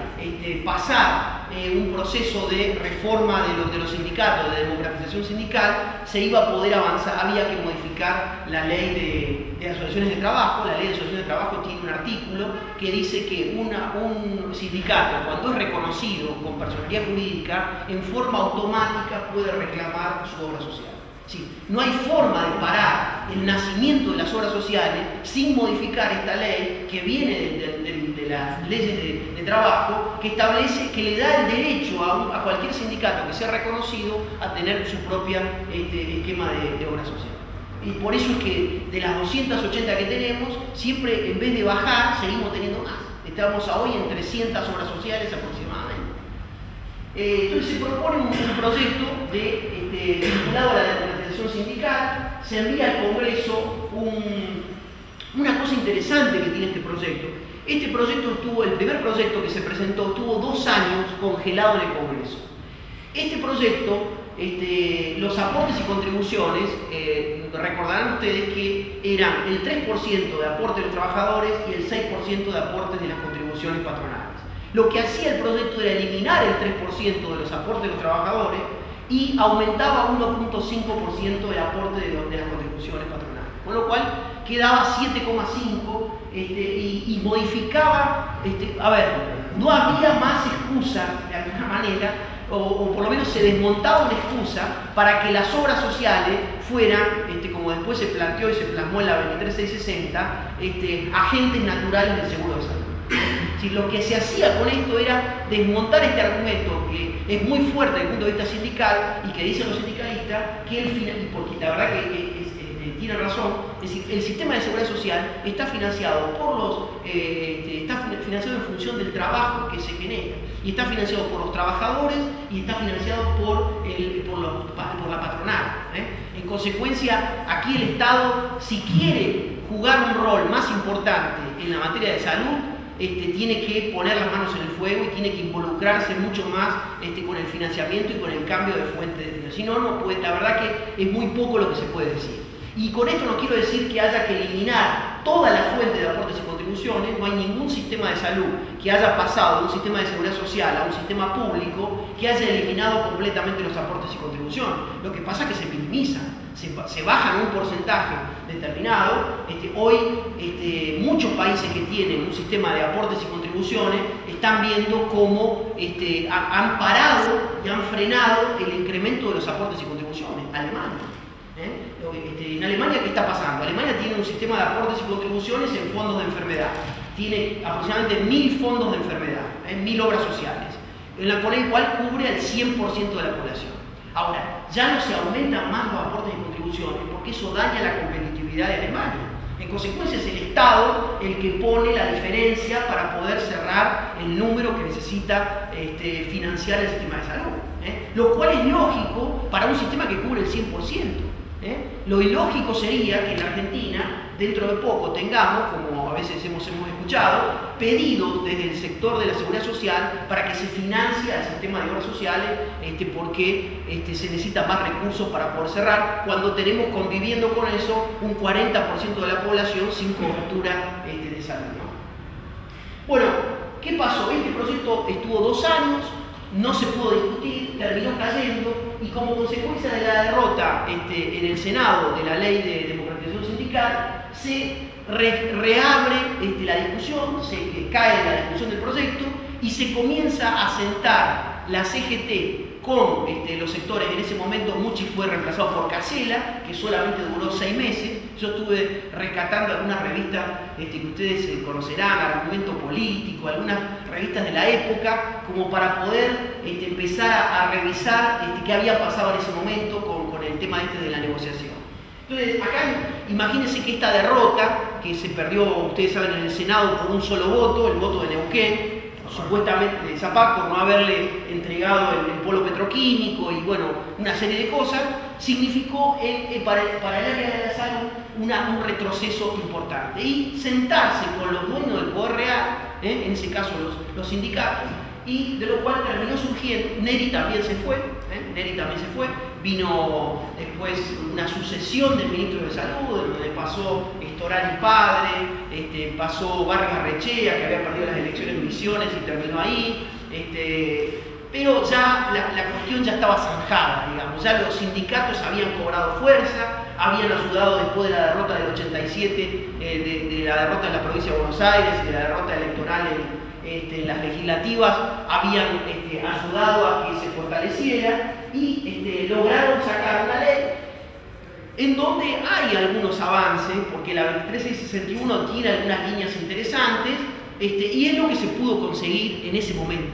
pasar un proceso de reforma de los sindicatos, de democratización sindical, se iba a poder avanzar. Había que modificar la ley de asociaciones de trabajo. La ley de asociaciones de trabajo tiene un artículo que dice que un sindicato, cuando es reconocido con personalidad jurídica, en forma automática puede reclamar su obra social. Sí, no hay forma de parar el nacimiento de las obras sociales sin modificar esta ley que viene de las leyes de trabajo, que establece, que le da el derecho a cualquier sindicato que sea reconocido a tener su propia esquema de obra social. Y por eso es que de las 280 que tenemos, siempre en vez de bajar, seguimos teniendo más. Estamos hoy en 300 obras sociales aproximadamente. Entonces se propone un proyecto vinculado a la democratización sindical, se envía al Congreso una cosa interesante que tiene este proyecto. Este proyecto el primer proyecto que se presentó, estuvo 2 años congelado en el Congreso. Este proyecto, los aportes y contribuciones, recordarán ustedes que eran el 3% de aporte de los trabajadores y el 6% de aportes de las contribuciones patronales. Lo que hacía el proyecto era eliminar el 3% de los aportes de los trabajadores y aumentaba 1.5% el aporte de las contribuciones patronales. Con lo cual quedaba 7,5% y modificaba, a ver, no había más excusa de alguna manera, o por lo menos se desmontaba una excusa para que las obras sociales fueran, como después se planteó y se plasmó en la 23660, agentes naturales del seguro de salud. Si lo que se hacía con esto era desmontar este argumento que es muy fuerte desde el punto de vista sindical y que dicen los sindicalistas que porque la verdad que tiene razón, es decir, el sistema de seguridad social está financiado está financiado en función del trabajo que se genera y está financiado por los trabajadores y está financiado por la patronal. En consecuencia, aquí el Estado, si quiere jugar un rol más importante en la materia de salud, tiene que poner las manos en el fuego y tiene que involucrarse mucho más con el financiamiento y con el cambio de fuente de dinero. Si no, la verdad que es muy poco lo que se puede decir. Y con esto no quiero decir que haya que eliminar toda la fuente de aportes y contribuciones. No hay ningún sistema de salud que haya pasado de un sistema de seguridad social a un sistema público que haya eliminado completamente los aportes y contribuciones. Lo que pasa es que se minimizan, se bajan un porcentaje determinado. Hoy muchos países que tienen un sistema de aportes y contribuciones están viendo cómo han parado y han frenado el incremento de los aportes y contribuciones. Alemania. En Alemania, ¿qué está pasando? Alemania tiene un sistema de aportes y contribuciones en fondos de enfermedad. Tiene aproximadamente 1000 fondos de enfermedad, 1000 obras sociales, con el cual cubre al 100% de la población. Ahora, ya no se aumentan más los aportes y contribuciones porque eso daña la competitividad de Alemania. En consecuencia, es el Estado el que pone la diferencia para poder cerrar el número que necesita financiar el sistema de salud. Lo cual es lógico para un sistema que cubre el 100%. Lo ilógico sería que en la Argentina, dentro de poco, tengamos, como a veces hemos escuchado, pedidos desde el sector de la seguridad social para que se financie el sistema de obras sociales porque se necesita más recursos para poder cerrar, cuando tenemos conviviendo con eso un 40% de la población sin cobertura de salud, ¿no? Bueno, ¿qué pasó? Este proyecto estuvo 2 años, no se pudo discutir, terminó cayendo y como consecuencia de la derrota en el Senado de la ley de democratización sindical, se reabre la discusión, se cae la discusión del proyecto y se comienza a sentar la CGT con los sectores. En ese momento Mucci fue reemplazado por Casella, que solamente duró 6 meses. Yo estuve rescatando algunas revistas que ustedes conocerán, Argumento Político, algunas revistas de la época, como para poder empezar a revisar qué había pasado en ese momento con el tema de la negociación. Entonces, acá imagínense que esta derrota, que se perdió, ustedes saben, en el Senado por un solo voto, el voto de Neuquén, supuestamente de Zapag, por no haberle entregado el polo petroquímico y bueno, una serie de cosas, significó para el área de la salud un retroceso importante. Y sentarse con los dueños del poder real, en ese caso los sindicatos, y de lo cual terminó surgiendo, Neri también se fue, vino después una sucesión de ministros de salud, donde pasó Storani padre, pasó Vargas Arrechea, que había perdido las elecciones en Misiones y terminó ahí, pero ya la cuestión ya estaba zanjada, digamos, ya los sindicatos habían cobrado fuerza, habían ayudado después de la derrota del 87, de la derrota en la provincia de Buenos Aires y de la derrota electoral en las legislativas, habían ayudado a que se fortaleciera y lograron sacar una ley en donde hay algunos avances, porque la 23661 tiene algunas líneas interesantes, y es lo que se pudo conseguir en ese momento.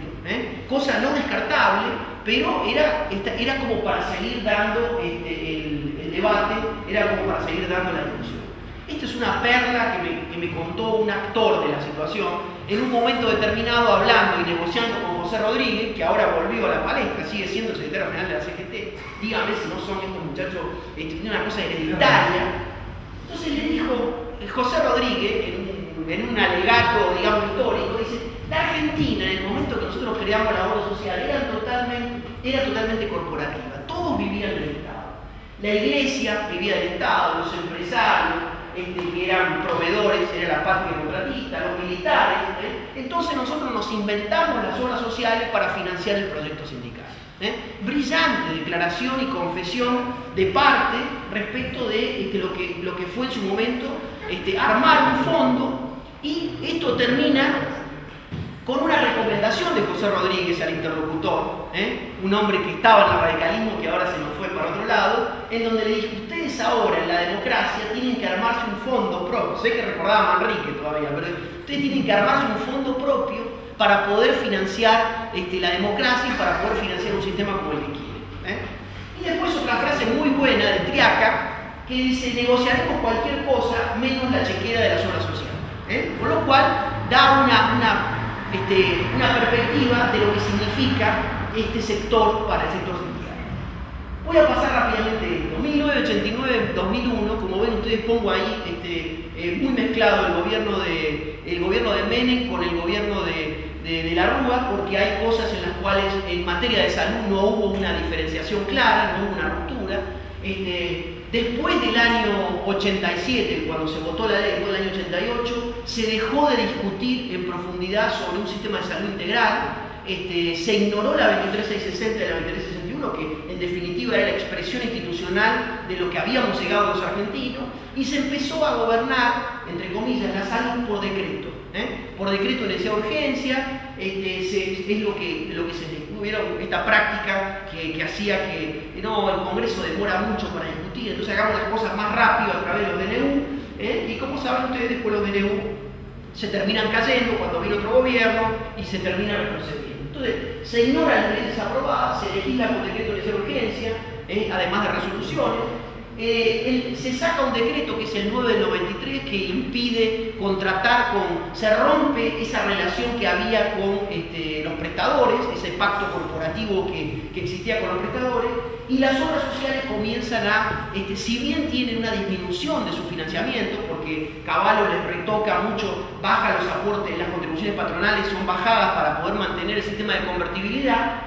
Cosa no descartable, pero era como para seguir dando el debate, era como para seguir dando la discusión. Esta es una perla que me contó un actor de la situación, en un momento determinado hablando y negociando con José Rodríguez, que ahora volvió a la palestra, sigue siendo secretario general de la CGT. Dígame si no son estos muchachos, tienen una cosa hereditaria. Entonces le dijo José Rodríguez, en un alegato, digamos, histórico, dice: la Argentina, en el momento que nosotros creamos la obra social, era totalmente corporativa. Todos vivían del Estado. La iglesia vivía del Estado, los empresarios, que eran proveedores, era la parte democratista, los militares. Entonces nosotros nos inventamos las obras sociales para financiar el proyecto sindical. Brillante declaración y confesión de parte respecto de lo que fue en su momento armar un fondo, y esto termina con una recomendación de José Rodríguez al interlocutor, un hombre que estaba en el radicalismo, que ahora se nos fue para otro lado, en donde le dijo: ustedes ahora en la democracia tienen que armarse un fondo propio. Sé que recordaba a Manrique todavía, pero ustedes tienen que armarse un fondo propio para poder financiar la democracia y para poder financiar un sistema como el que quieren. Y después otra frase muy buena de Triaca, que dice: negociaremos cualquier cosa menos la chequera de las obras sociales. Con lo cual da una perspectiva de lo que significa este sector para el sector sindical. Voy a pasar rápidamente esto. 1989-2001, como ven ustedes, pongo ahí muy mezclado el gobierno de Menem con el gobierno de la Rúa, porque hay cosas en las cuales en materia de salud no hubo una diferenciación clara, no hubo una ruptura. Después del año 87, cuando se votó la ley, después del año 88, se dejó de discutir en profundidad sobre un sistema de salud integral. Se ignoró la 23660 y la 23661, que en definitiva era la expresión institucional de lo que habíamos llegado los argentinos, y se empezó a gobernar, entre comillas, la salud por decreto. Por decreto de necesidad de urgencia, es lo que se tuvieron esta práctica que hacía que el Congreso demora mucho para discutir, entonces hagamos las cosas más rápido a través de los DNU, y como saben ustedes, después los DNU se terminan cayendo cuando viene otro gobierno y se termina retrocediendo. Entonces se ignoran las leyes aprobadas, se legisla por decreto de necesidad de urgencia, además de resoluciones. Se saca un decreto que es el 9 del 93 que impide contratar se rompe esa relación que había con los prestadores, ese pacto corporativo que existía con los prestadores, y las obras sociales comienzan si bien tienen una disminución de su financiamiento, porque Cavallo les retoca mucho, baja los aportes, las contribuciones patronales son bajadas para poder mantener el sistema de convertibilidad.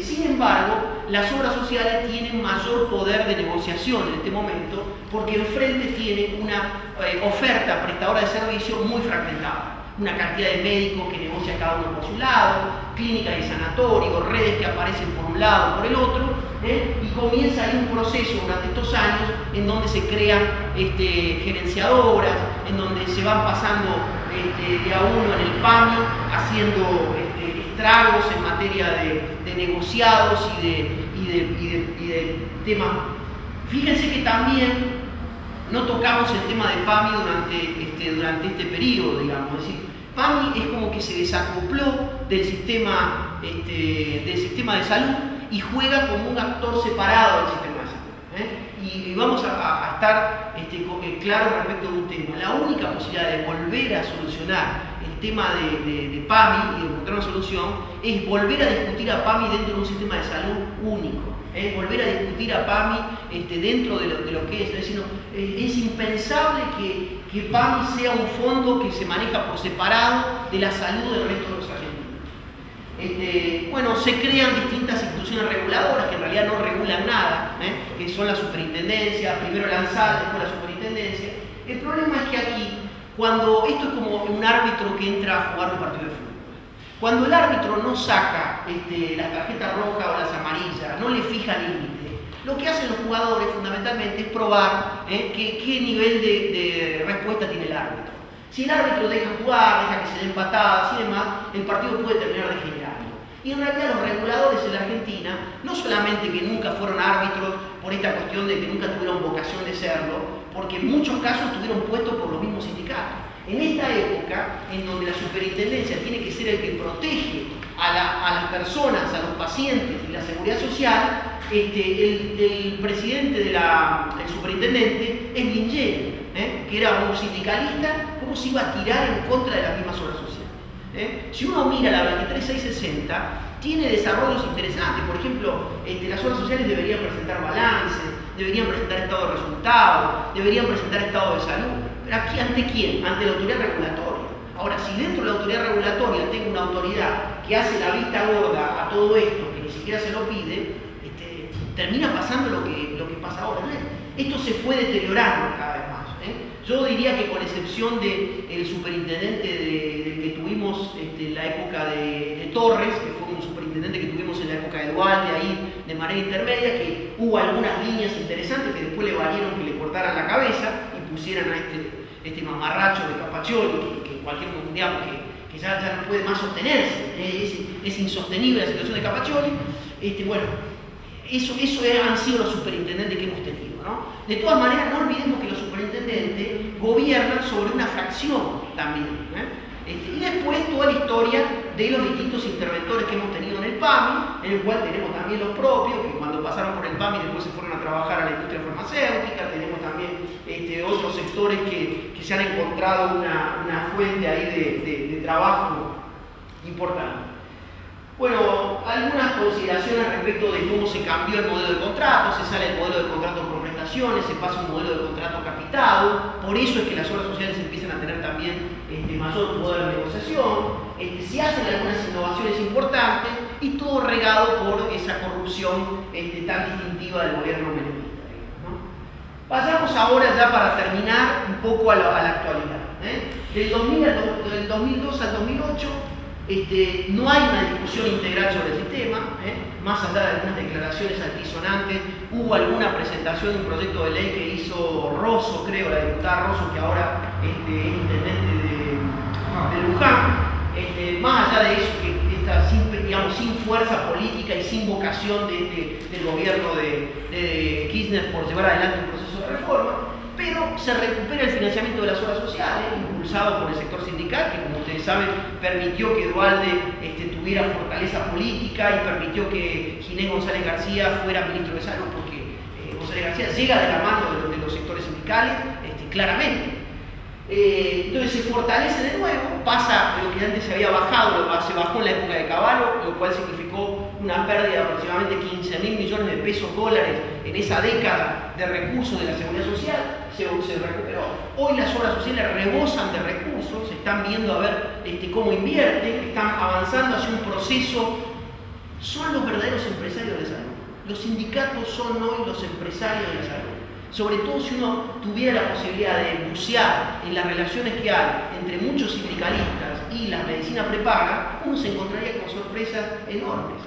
Sin embargo, las obras sociales tienen mayor poder de negociación en este momento, porque enfrente tienen una oferta prestadora de servicios muy fragmentada. Una cantidad de médicos que negocian cada uno por su lado, clínicas y sanatorios, redes que aparecen por un lado o por el otro, y comienza ahí un proceso durante estos años en donde se crean gerenciadoras, en donde se van pasando de a uno en el PAMI, haciendo estragos en materia de negociados y de temas. Fíjense que también no tocamos el tema de PAMI durante este periodo, digamos. Es decir, PAMI es como que se desacopló del sistema de salud y juega como un actor separado del sistema de salud. Y vamos a estar claros respecto de un tema. La única posibilidad de volver a solucionar el tema de PAMI y de encontrar una solución es volver a discutir a PAMI dentro de un sistema de salud único. Volver a discutir a PAMI dentro de lo que es. Es decir, es impensable que PAMI sea un fondo que se maneja por separado de la salud del resto de los argentinos. Bueno, se crean distintas instituciones reguladoras que en realidad no regulan nada, que son la superintendencia, primero la ANSAL, después la superintendencia. El problema es que aquí, cuando esto es como un árbitro que entra a jugar un partido de fútbol, cuando el árbitro no saca las tarjetas rojas o las amarillas, no le fija límite, lo que hacen los jugadores fundamentalmente es probar qué nivel de respuesta tiene el árbitro. Si el árbitro deja jugar, deja que se den patadas y demás, el partido puede terminar degenerando. Y en realidad los reguladores en la Argentina, no solamente que nunca fueron árbitros por esta cuestión de que nunca tuvieron vocación de serlo, porque en muchos casos estuvieron puestos por los mismos sindicatos. En esta época, en donde la superintendencia tiene que ser el que protege a las personas, a los pacientes y la seguridad social, el presidente el superintendente es Lingeri, que era un sindicalista. ¿Cómo se iba a tirar en contra de las mismas obras sociales? Si uno mira la 23660, tiene desarrollos interesantes. Por ejemplo, las obras sociales deberían presentar balance, deberían presentar estado de resultados, deberían presentar estado de salud. ¿Pero aquí ante quién? Ante la autoridad regulatoria. Ahora, si dentro de la autoridad regulatoria tengo una autoridad que hace la vista gorda a todo esto, que ni siquiera se lo pide, termina pasando lo que pasa ahora. Esto se fue deteriorando cada vez más. Yo diría que con excepción del superintendente del que tuvimos en la época de Torres, que fue un superintendente que tuvimos en la época de Dualde, ahí de manera intermedia, que hubo algunas líneas interesantes que después le valieron que le cortaran la cabeza y pusieran a este mamarracho de Capaccioli, que en cualquier momento, digamos, que ya no puede más sostenerse, es insostenible la situación de Capaccioli. Bueno, eso han sido los superintendentes que hemos tenido, ¿no? De todas maneras, no olvidemos que los superintendentes gobiernan sobre una fracción también, y después toda la historia de los distintos interventores que hemos tenido en el PAMI, en el cual tenemos también los propios, que cuando pasaron por el PAMI después se fueron a trabajar a la industria farmacéutica. Tenemos también otros sectores que se han encontrado una fuente ahí de trabajo importante. Bueno, algunas consideraciones respecto de cómo se cambió el modelo de contrato. Se sale del modelo de contrato por prestaciones, se pasa a un modelo de contrato capitado. Por eso es que las obras sociales empiezan a tener también mayor poder de negociación. Se hacen algunas innovaciones importantes y todo regado por esa corrupción tan distintiva del gobierno menemista, ¿no? Pasamos ahora ya para terminar un poco a la actualidad. Del 2002 al 2008 no hay una discusión integral sobre el sistema, más allá de algunas declaraciones altisonantes. Hubo alguna presentación de un proyecto de ley que hizo Rosso, creo, la diputada Rosso, que ahora es intendente de Luján. Más allá de eso, que está sin fuerza política y sin vocación del gobierno de Kirchner por llevar adelante un proceso de reforma, pero se recupera el financiamiento de las obras sociales, impulsado por el sector sindical, que, como ustedes saben, permitió que Dualde tuviera fortaleza política y permitió que Ginés González García fuera ministro de Salud, porque González García llega de la mano de los sectores sindicales, claramente. Entonces se fortalece de nuevo, pasa de lo que antes se había bajado, se bajó en la época de Cavallo, lo cual significó una pérdida de aproximadamente 15.000 millones de pesos dólares en esa década de recursos de la seguridad social. Se recuperó. Hoy las obras sociales rebosan de recursos, se están viendo a ver cómo invierten, están avanzando hacia un proceso. Son los verdaderos empresarios de salud. Los sindicatos son hoy los empresarios de la salud. Sobre todo si uno tuviera la posibilidad de bucear en las relaciones que hay entre muchos sindicalistas y la medicina prepaga, uno se encontraría con sorpresas enormes.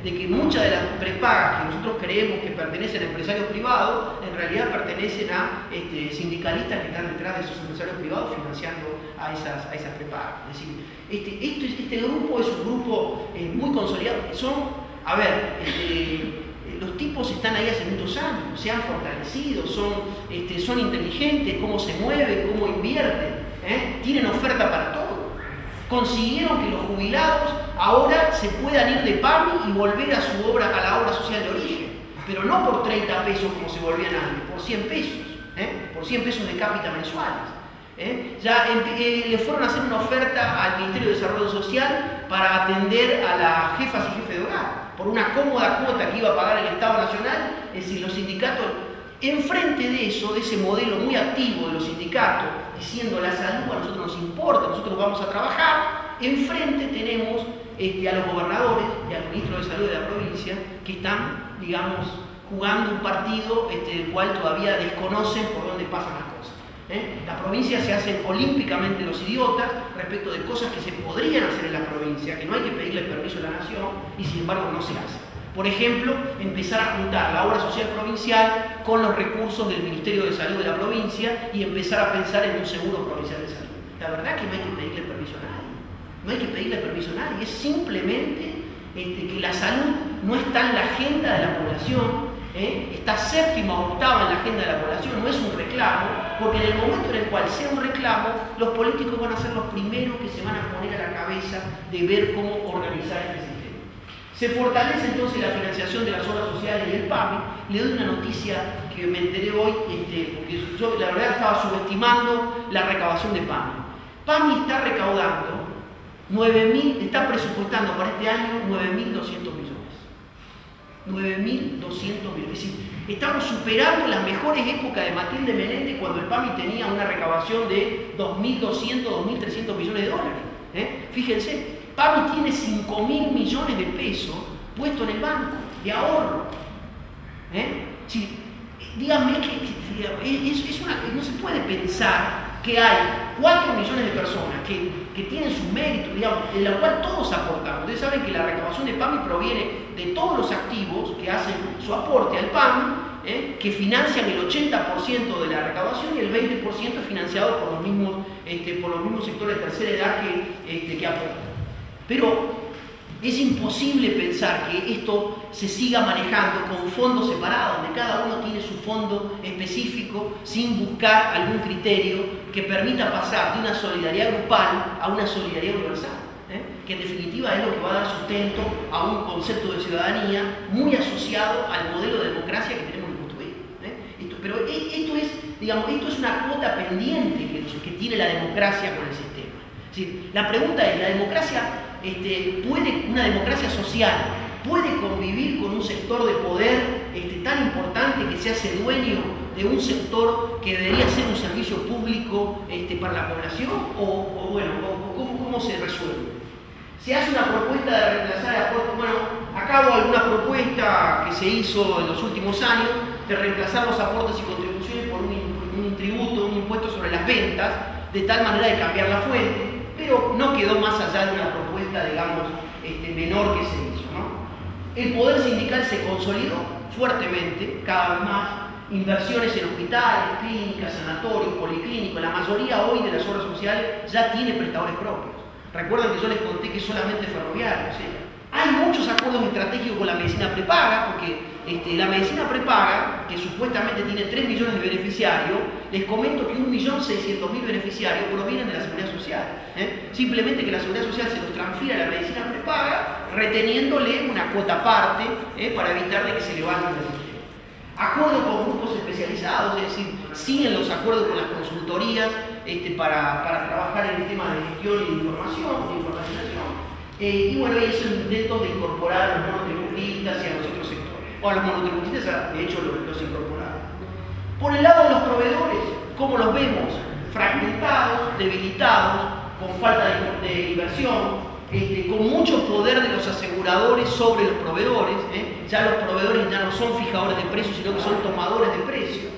De que muchas de las prepagas que nosotros creemos que pertenecen a empresarios privados, en realidad pertenecen a sindicalistas que están detrás de esos empresarios privados financiando a esas prepagas. Es decir, este grupo es un grupo muy consolidado. Los tipos están ahí hace muchos años, se han fortalecido, son inteligentes, cómo se mueven, cómo invierten, tienen oferta para todo. Consiguieron que los jubilados ahora se puedan ir de PAMI y volver a la obra social de origen, pero no por 30 pesos como se volvían antes, por 100 pesos, por 100 pesos de cápita mensuales. Le fueron a hacer una oferta al Ministerio de Desarrollo Social para atender a las jefas y jefes de hogar, por una cómoda cuota que iba a pagar el Estado Nacional. Es decir, los sindicatos, enfrente de eso, de ese modelo muy activo de los sindicatos, diciendo la salud a nosotros nos importa, nosotros vamos a trabajar, enfrente tenemos a los gobernadores y al ministro de Salud de la provincia que están, digamos, jugando un partido del cual todavía desconocen por dónde pasan las cosas. Las provincias se hacen olímpicamente los idiotas respecto de cosas que se podrían hacer en la provincia, que no hay que pedirle permiso a la nación y sin embargo no se hace. Por ejemplo, empezar a juntar la obra social provincial con los recursos del Ministerio de Salud de la provincia y empezar a pensar en un seguro provincial de salud. La verdad es que no hay que pedirle permiso a nadie. No hay que pedirle permiso a nadie, es simplemente que la salud no está en la agenda de la población, está séptima o octava en la agenda de la población, no es un reclamo, porque en el momento en el cual sea un reclamo, los políticos van a ser los primeros que se van a poner a la cabeza de ver cómo organizar este sistema. Se fortalece entonces la financiación de las obras sociales y el PAMI. Le doy una noticia que me enteré hoy, porque yo la verdad estaba subestimando la recaudación de PAMI. PAMI está recaudando 9.000, está presupuestando para este año 9.200 millones. 9.200 millones. Es decir, estamos superando las mejores épocas de Matilde Menéndez cuando el PAMI tenía una recaudación de 2.200, 2.300 millones de dólares. Fíjense, PAMI tiene 5.000 millones de pesos puestos en el banco, de ahorro. Sí, díganme que no se puede pensar que hay 4 millones de personas que tienen sus méritos, digamos, en la cual todos aportamos. Ustedes saben que la recaudación de PAMI proviene de todos los activos que hacen su aporte al PAMI, que financian el 80% de la recaudación y el 20% es financiado por los mismos sectores de tercera edad que aportan. Pero es imposible pensar que esto se siga manejando con fondos separados, donde cada uno tiene su fondo específico sin buscar algún criterio que permita pasar de una solidaridad grupal a una solidaridad universal, que en definitiva es lo que va a dar sustento a un concepto de ciudadanía muy asociado al modelo de democracia que tenemos que construir. Pero esto es una cuota pendiente que tiene la democracia con el sistema. Es decir, la pregunta es, ¿la democracia una democracia social puede convivir con un sector de poder tan importante que se hace dueño de un sector que debería ser un servicio público para la población? ¿Cómo se resuelve? Se hace una propuesta de reemplazar aportes. Bueno, acabo alguna propuesta que se hizo en los últimos años de reemplazar los aportes y contribuciones por un tributo, un impuesto sobre las ventas, de tal manera de cambiar la fuente, pero no quedó más allá de una propuesta, digamos, menor que se hizo, ¿no? El poder sindical se consolidó fuertemente, cada vez más, inversiones en hospitales, clínicas, sanatorios, policlínicos. La mayoría hoy de las obras sociales ya tiene prestadores propios. Recuerden que yo les conté que solamente ferroviarios. Hay muchos acuerdos estratégicos con la medicina prepaga, porque la medicina prepaga, que supuestamente tiene 3 millones de beneficiarios, les comento que 1.600.000 beneficiarios provienen de la Seguridad Social. Simplemente que la Seguridad Social se los transfiere a la medicina prepaga, reteniéndole una cuota aparte para evitar de que se levanten el sistema. Acuerdos con grupos especializados, es decir, siguen los acuerdos con las consultorías para trabajar en el tema de gestión y de informatización. Y bueno, hay esos intentos de incorporar a los monotributistas y a los otros sectores. O a los monotributistas, de hecho, los incorporaron. Por el lado de los proveedores, ¿cómo los vemos? Fragmentados, debilitados, con falta de inversión, con mucho poder de los aseguradores sobre los proveedores. Ya los proveedores ya no son fijadores de precios, sino que son tomadores de precios.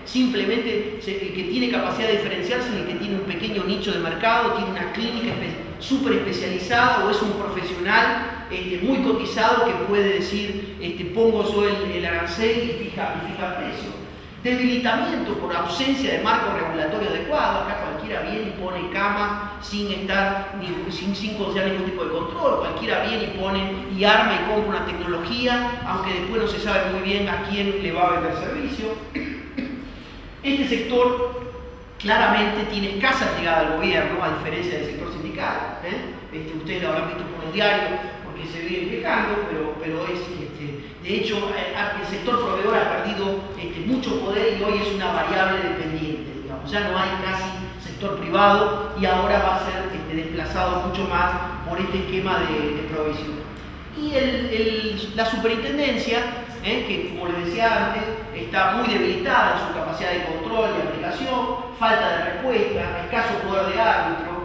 Simplemente el que tiene capacidad de diferenciarse es el que tiene un pequeño nicho de mercado, tiene una clínica súper especializada o es un profesional muy cotizado que puede decir pongo yo el arancel y fija el precio. Debilitamiento por ausencia de marco regulatorio adecuado. Acá cualquiera viene y pone camas sin considerar ningún tipo de control. Cualquiera viene y pone y arma y compra una tecnología, aunque después no se sabe muy bien a quién le va a vender servicio. Este sector claramente tiene escasa llegada al gobierno, a diferencia del sector sindical. Ustedes lo habrán visto por los diarios porque se vienen quejando, pero de hecho el sector proveedor ha perdido mucho poder y hoy es una variable dependiente, digamos. Ya no hay casi sector privado y ahora va a ser desplazado mucho más por este esquema de provisión. Y la superintendencia, que como les decía antes, está muy debilitada en su capacidad de control y aplicación, falta de respuesta, escaso poder de árbitro,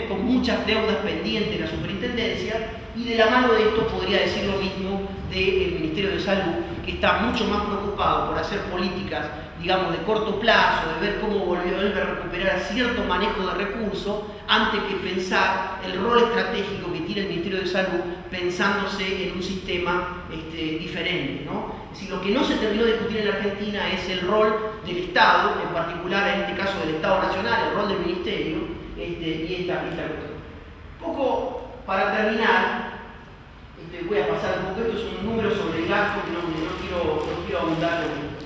con muchas deudas pendientes en la superintendencia, y de la mano de esto podría decir lo mismo del Ministerio de Salud, que está mucho más preocupado por hacer políticas, digamos, de corto plazo, de ver cómo volver a recuperar cierto manejo de recursos, antes que pensar el rol estratégico que tiene el Ministerio de Salud, pensándose en un sistema diferente, ¿no? Es decir, lo que no se terminó de discutir en la Argentina es el rol del Estado, en particular en este caso del Estado Nacional, el rol del Ministerio, y esta cuestión. Poco para terminar, voy a pasar un poco, esto es un número sobre el gasto que no quiero ahondar en.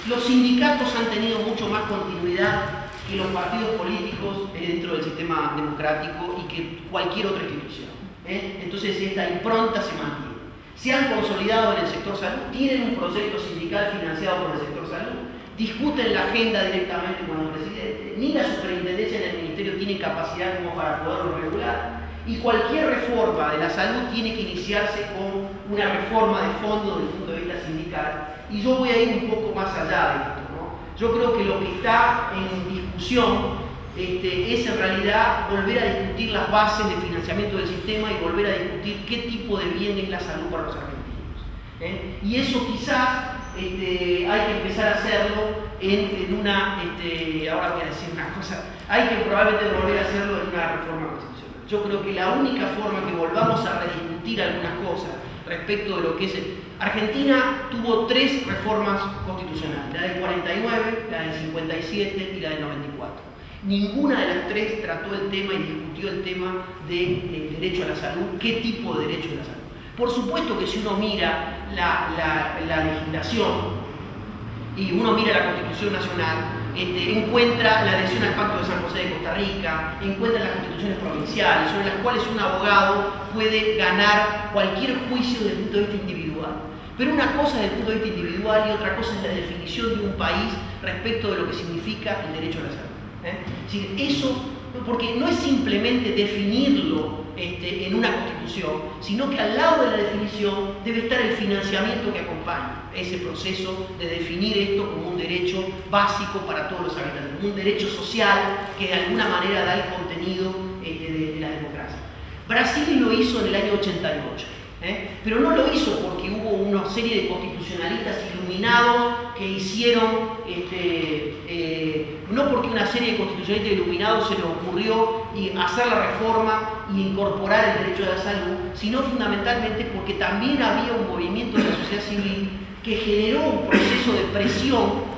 Los sindicatos han tenido mucho más continuidad que los partidos políticos dentro del sistema democrático y que cualquier otra institución. Entonces esta impronta se mantiene. Se han consolidado en el sector salud, tienen un proyecto sindical financiado por el sector salud, discuten la agenda directamente con el presidente, ni la superintendencia en el ministerio tiene capacidad como para poderlo regular, y cualquier reforma de la salud tiene que iniciarse con una reforma de fondo desde el punto de vista sindical. Y yo voy a ir un poco más allá de esto, ¿no? Yo creo que lo que está en discusión es en realidad volver a discutir las bases de financiamiento del sistema y volver a discutir qué tipo de bien es la salud para los argentinos. Y eso quizás hay que empezar a hacerlo en una, ahora voy a decir una cosa, hay que probablemente volver a hacerlo en una reforma constitucional. Yo creo que la única forma que volvamos a rediscutir algunas cosas respecto de lo que es Argentina tuvo 3 reformas constitucionales, la del 49, la del 57 y la del 94. Ninguna de las 3 trató el tema y discutió el tema del derecho a la salud, qué tipo de derecho a la salud. Por supuesto que si uno mira la legislación y uno mira la Constitución Nacional, encuentra la adhesión al Pacto de San José de Costa Rica, encuentra las constituciones provinciales, sobre las cuales un abogado puede ganar cualquier juicio desde el punto de vista individual. Pero una cosa es desde el punto de vista individual y otra cosa es la definición de un país respecto de lo que significa el derecho a la salud. Es decir, eso, porque no es simplemente definirlo en una constitución, sino que al lado de la definición debe estar el financiamiento que acompaña ese proceso de definir esto como un derecho básico para todos los habitantes, un derecho social que de alguna manera da el contenido de la democracia. Brasil lo hizo en el año 88, pero no lo hizo porque hubo una serie de constitucionalistas iluminados que hicieron, no porque una serie de constitucionalistas iluminados se les ocurrió hacer la reforma y incorporar el derecho a la salud, sino fundamentalmente porque también había un movimiento de la sociedad civil que generó un proceso de presión,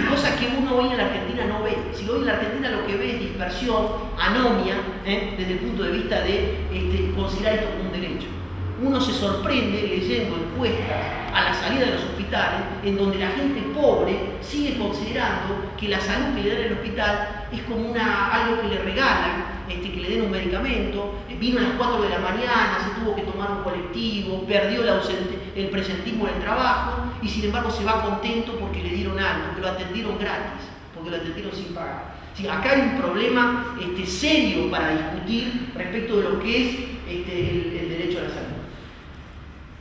cosa que uno hoy en la Argentina no ve. Si hoy en la Argentina lo que ve es dispersión, anomia, desde el punto de vista de considerar esto como un derecho. Uno se sorprende leyendo encuestas a la salida de los hospitales en donde la gente pobre sigue considerando que la salud que le dan en el hospital es como algo que le regalan, que le den un medicamento, vino a las 4 de la mañana, se tuvo que tomar un colectivo, perdió el presentismo en el trabajo y sin embargo se va contento porque le dieron algo, porque lo atendieron gratis, porque lo atendieron sin pagar. Sí, acá hay un problema serio para discutir respecto de lo que es el derecho a la salud.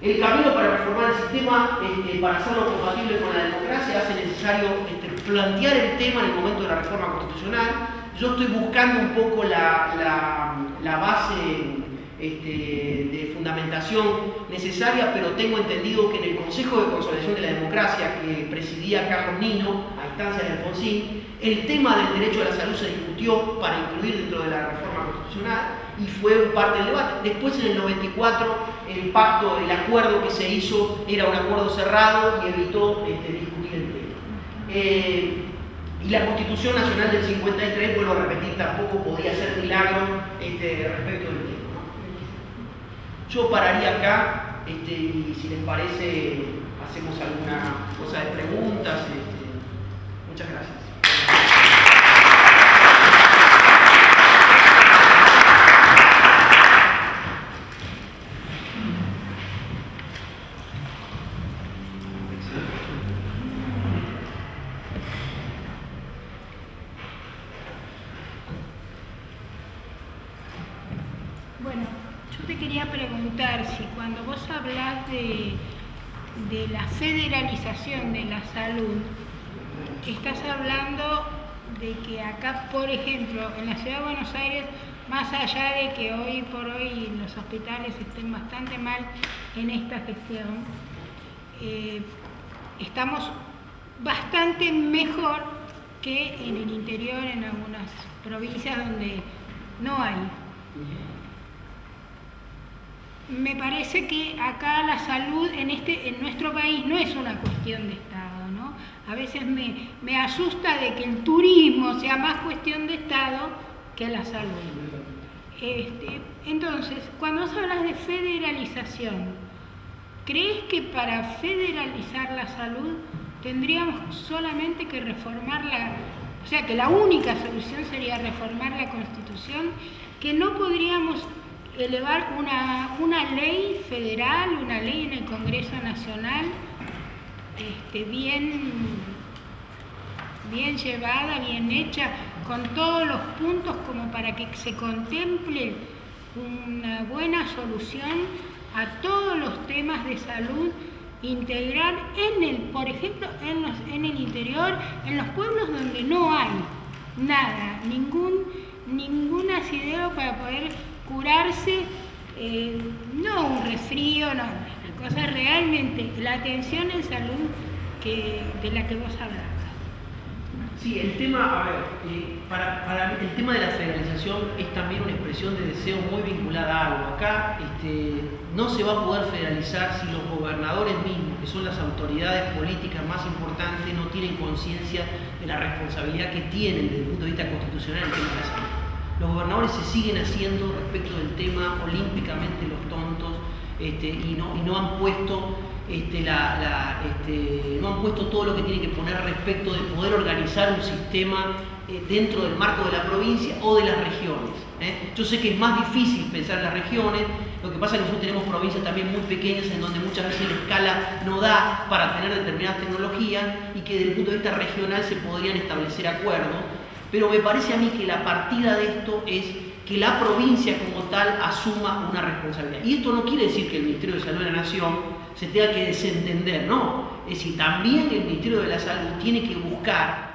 El camino para reformar el sistema, para hacerlo compatible con la democracia, hace necesario plantear el tema en el momento de la reforma constitucional. Yo estoy buscando un poco la base de fundamentación necesaria, pero tengo entendido que en el Consejo de Consolidación de la Democracia que presidía Carlos Nino, a instancias de Alfonsín, el tema del derecho a la salud se discutió para incluir dentro de la reforma constitucional y fue parte del debate. Después, en el 94, el acuerdo que se hizo era un acuerdo cerrado y evitó discutir el tema. Y la Constitución Nacional del 53, vuelvo a repetir, tampoco podía ser milagro respecto del tema, ¿no? Yo pararía acá y si les parece hacemos alguna cosa de preguntas. Muchas gracias. Bueno, yo te quería preguntar si cuando vos hablás de la federalización de la salud, estás hablando de que acá, por ejemplo, en la Ciudad de Buenos Aires, más allá de que hoy por hoy los hospitales estén bastante mal en esta gestión, estamos bastante mejor que en el interior, en algunas provincias donde no hay. Me parece que acá la salud en nuestro país no es una cuestión de Estado, ¿no? A veces me asusta de que el turismo sea más cuestión de Estado que la salud. Entonces, cuando vos hablas de federalización, ¿crees que para federalizar la salud tendríamos solamente que reformarla? O sea, que la única solución sería reformar la Constitución, que no podríamos elevar una ley federal, una ley en el Congreso Nacional, bien llevada, bien hecha, con todos los puntos como para que se contemple una buena solución a todos los temas de salud integral por ejemplo, en el interior, en los pueblos donde no hay nada, ningún asidero para poder curarse, no un resfrío, no, la cosa realmente, la atención en salud de la que vos hablabas. Sí, el tema, a ver, para el tema de la federalización es también una expresión de deseo muy vinculada a algo. Acá no se va a poder federalizar si los gobernadores mismos, que son las autoridades políticas más importantes, no tienen conciencia de la responsabilidad que tienen desde el punto de vista constitucional en el tema de la salud. Los gobernadores se siguen haciendo respecto del tema olímpicamente los tontos y no han puesto no han puesto todo lo que tienen que poner respecto de poder organizar un sistema dentro del marco de la provincia o de las regiones. Yo sé que es más difícil pensar en las regiones, lo que pasa es que nosotros tenemos provincias también muy pequeñas en donde muchas veces la escala no da para tener determinadas tecnologías y que desde el punto de vista regional se podrían establecer acuerdos, pero me parece a mí que la partida de esto es que la provincia como tal asuma una responsabilidad. Y esto no quiere decir que el Ministerio de Salud de la Nación se tenga que desentender, no. Es decir, también el Ministerio de la Salud tiene que buscar